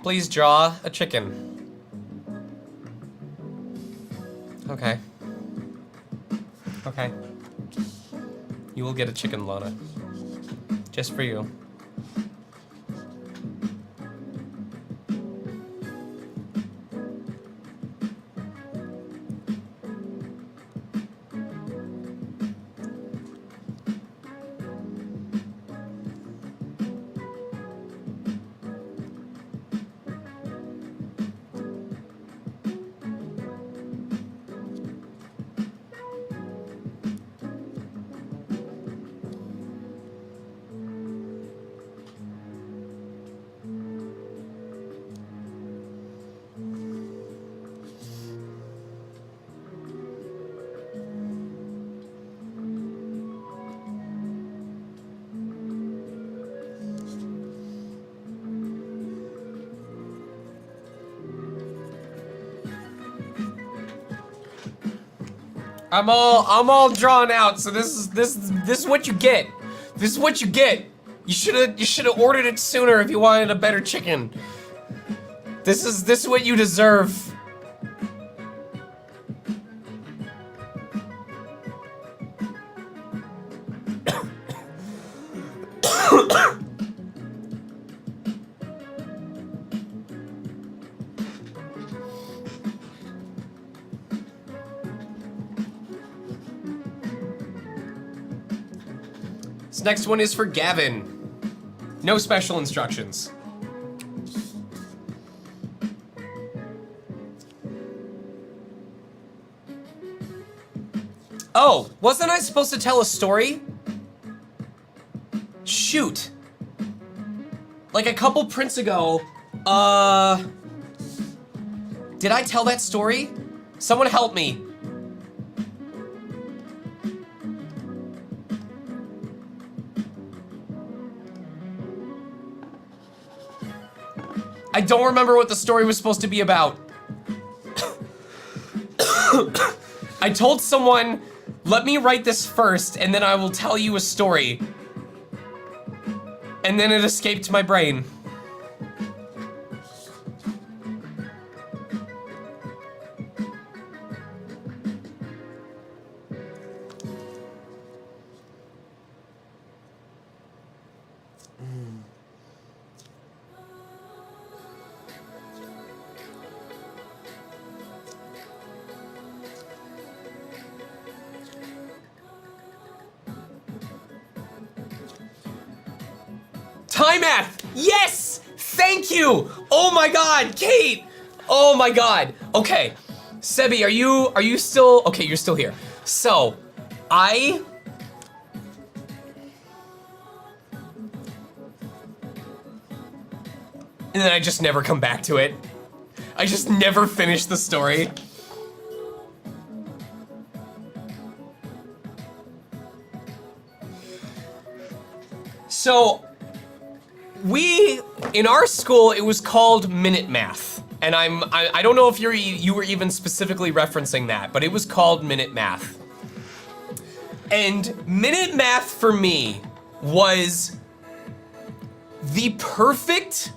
please draw a chicken. Okay. Okay. You will get a chicken, Lana. Just for you. I'm all drawn out, so this is what you get. This is what you get. You should have ordered it sooner if you wanted a better chicken. This is what you deserve. This next one is for Gavin. No special instructions. Oh, wasn't I supposed to tell a story? Shoot. Like a couple prints ago, did I tell that story? Someone help me. I don't remember what the story was supposed to be about. I told someone, let me write this first and then I will tell you a story. And then it escaped my brain. Time math! Yes! Thank you! Oh my god, Kate! Oh my god. Okay. Sebi, are you still okay, you're still here. So, and then I just never come back to it. I just never finish the story. So, in our school, it was called Minute Math. And I don't know if you were even specifically referencing that, but it was called Minute Math. And Minute Math for me was the perfect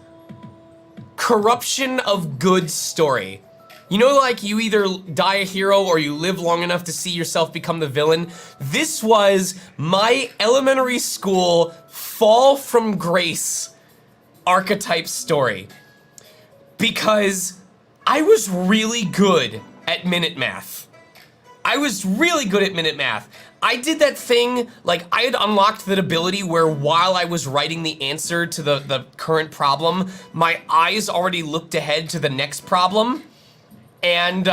corruption of good story. You know, like you either die a hero or you live long enough to see yourself become the villain? This was my elementary school fall from grace archetype story because I was really good at minute math. I was really good at minute math. I did that thing, like I had unlocked that ability where while I was writing the answer to the current problem, my eyes already looked ahead to the next problem. And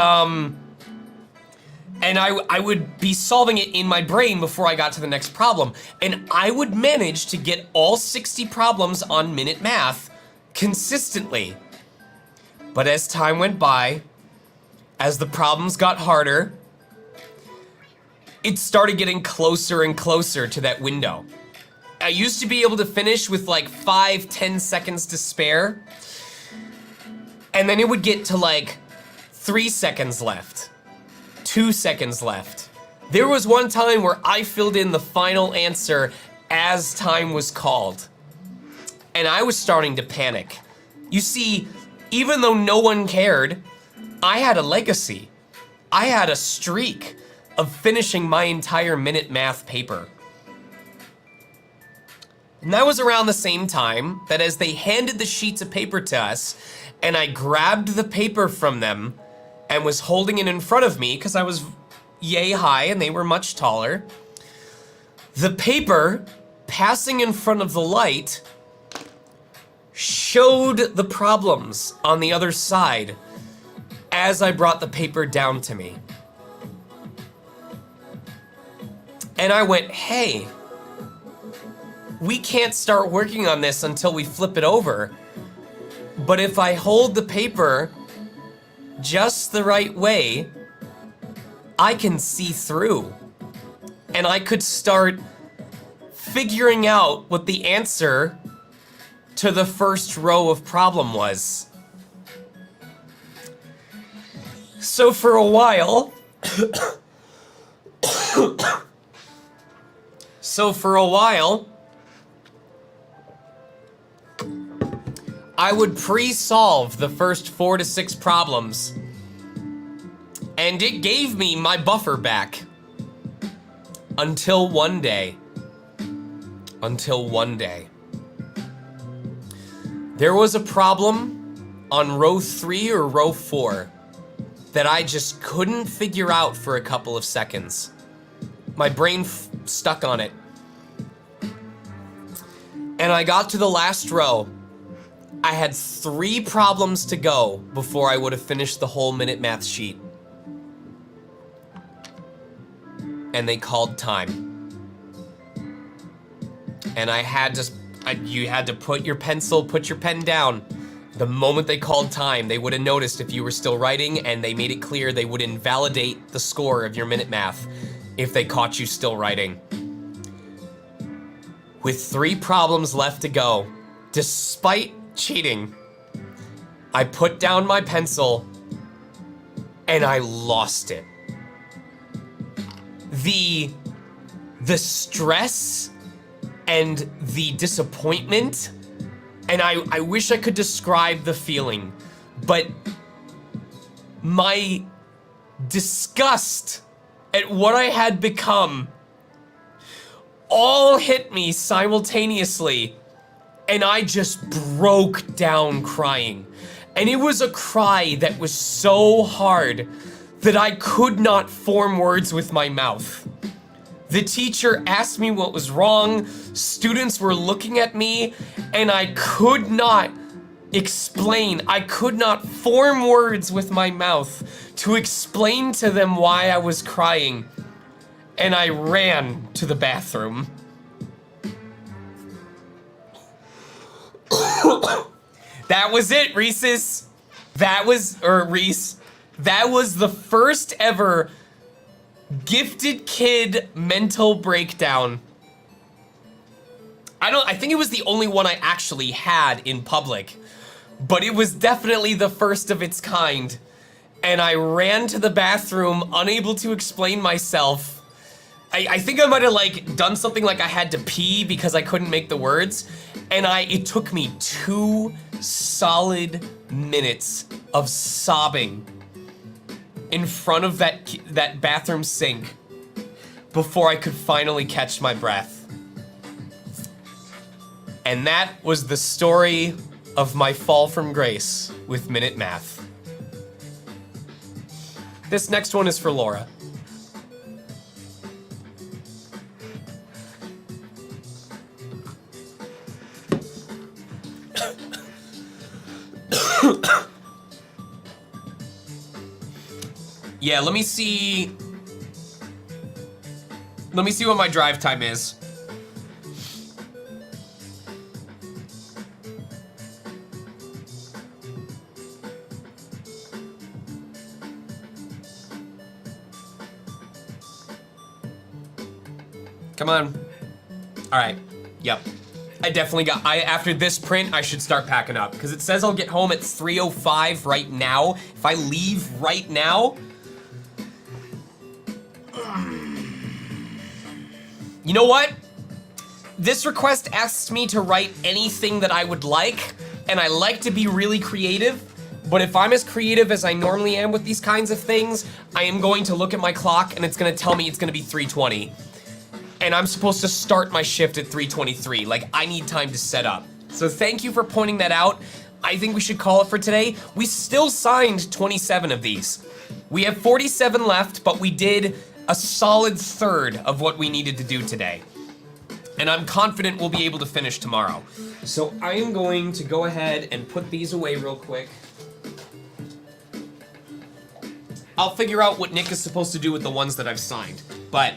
I would be solving it in my brain before I got to the next problem. And I would manage to get all 60 problems on minute math consistently. But as time went by, as the problems got harder, it started getting closer and closer to that window. I used to be able to finish with like 5-10 seconds to spare. And then it would get to like 3 seconds left, 2 seconds left. There was one time where I filled in the final answer as time was called. And I was starting to panic. You see, even though no one cared, I had a legacy. I had a streak of finishing my entire minute math paper. And that was around the same time that as they handed the sheets of paper to us, and I grabbed the paper from them and was holding it in front of me because I was yay high and they were much taller, the paper passing in front of the light showed the problems on the other side as I brought the paper down to me. And I went, hey, we can't start working on this until we flip it over. But if I hold the paper just the right way, I can see through. And I could start figuring out what the answer to the first row of problem was. So for a while, I would pre-solve the first 4 to 6 problems, and it gave me my buffer back. Until one day. There was a problem on row 3 or row 4 that I just couldn't figure out for a couple of seconds. My brain stuck on it. And I got to the last row. I had 3 problems to go before I would have finished the whole minute math sheet. And they called time. And you had to put your pen down. The moment they called time, they would have noticed if you were still writing, and they made it clear they would invalidate the score of your minute math if they caught you still writing. With 3 problems left to go, despite cheating, I put down my pencil and I lost it. The stress and the disappointment, and I wish I could describe the feeling, but my disgust at what I had become all hit me simultaneously, and I just broke down crying. And it was a cry that was so hard that I could not form words with my mouth. The teacher asked me what was wrong, students were looking at me, and I could not explain. I could not form words with my mouth to explain to them why I was crying. And I ran to the bathroom. That was it, Reese's. Reese. That was the first ever gifted kid mental breakdown. I think it was the only one I actually had in public, but it was definitely the first of its kind. And I ran to the bathroom, unable to explain myself. I think I might have like done something like I had to pee because I couldn't make the words. And it took me 2 solid minutes of sobbing in front of that bathroom sink before I could finally catch my breath. And that was the story of my fall from grace with Minute Math. This next one is for Laura. Yeah, let me see what my drive time is. Come on. All right. Yep. I definitely got, after this print, I should start packing up because it says I'll get home at 3:05 right now. If I leave right now, you know what? This request asks me to write anything that I would like, and I like to be really creative, but if I'm as creative as I normally am with these kinds of things, I am going to look at my clock and it's gonna tell me it's gonna be 3:20. And I'm supposed to start my shift at 3:23. Like, I need time to set up. So thank you for pointing that out. I think we should call it for today. We still signed 27 of these. We have 47 left, but we did a solid third of what we needed to do today. And I'm confident we'll be able to finish tomorrow. So I am going to go ahead and put these away real quick. I'll figure out what Nick is supposed to do with the ones that I've signed. But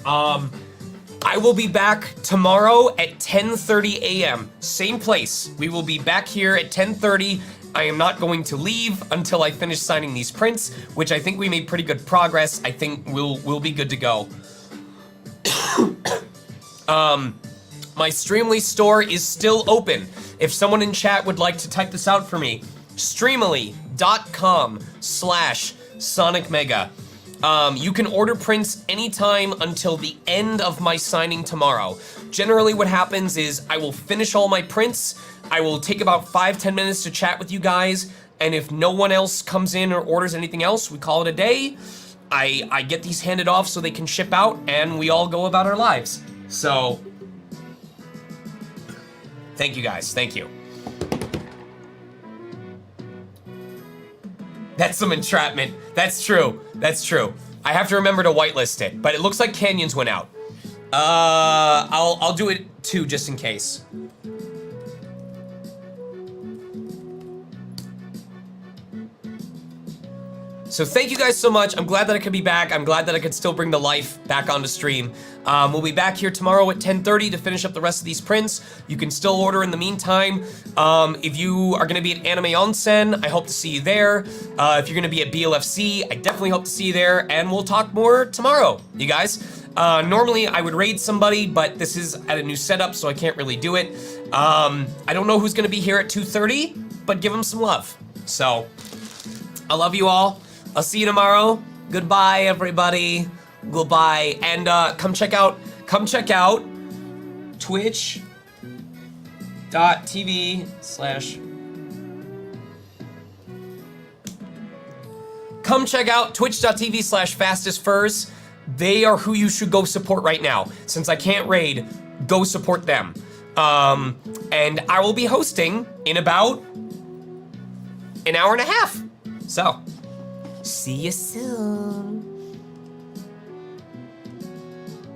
I will be back tomorrow at 10:30 a.m. Same place. We will be back here at 10:30. I am not going to leave until I finish signing these prints, which I think we made pretty good progress. I think we'll be good to go. My Streamily store is still open. If someone in chat would like to type this out for me, streamily.com/sonicmega. You can order prints anytime until the end of my signing tomorrow. Generally what happens is I will finish all my prints, I will take about 5-10 minutes to chat with you guys, and if no one else comes in or orders anything else, we call it a day. I get these handed off so they can ship out, and we all go about our lives. So, thank you guys, thank you. That's some entrapment. That's true. That's true. I have to remember to whitelist it, but it looks like Canyons went out. I'll do it too, just in case. So thank you guys so much. I'm glad that I could be back. I'm glad that I could still bring the life back onto stream. We'll be back here tomorrow at 10:30 to finish up the rest of these prints. You can still order in the meantime. If you are gonna be at Anime Onsen, I hope to see you there. If you're gonna be at BLFC, I definitely hope to see you there, and we'll talk more tomorrow, you guys. Normally I would raid somebody, but this is at a new setup, so I can't really do it. I don't know who's gonna be here at 2:30, but give them some love. So, I love you all. I'll see you tomorrow. Goodbye, everybody. Goodbye. And come check out twitch.tv/ Come check out twitch.tv/fastestfurs. They are who you should go support right now. Since I can't raid, go support them. And I will be hosting in about an hour and a half. So, see you soon.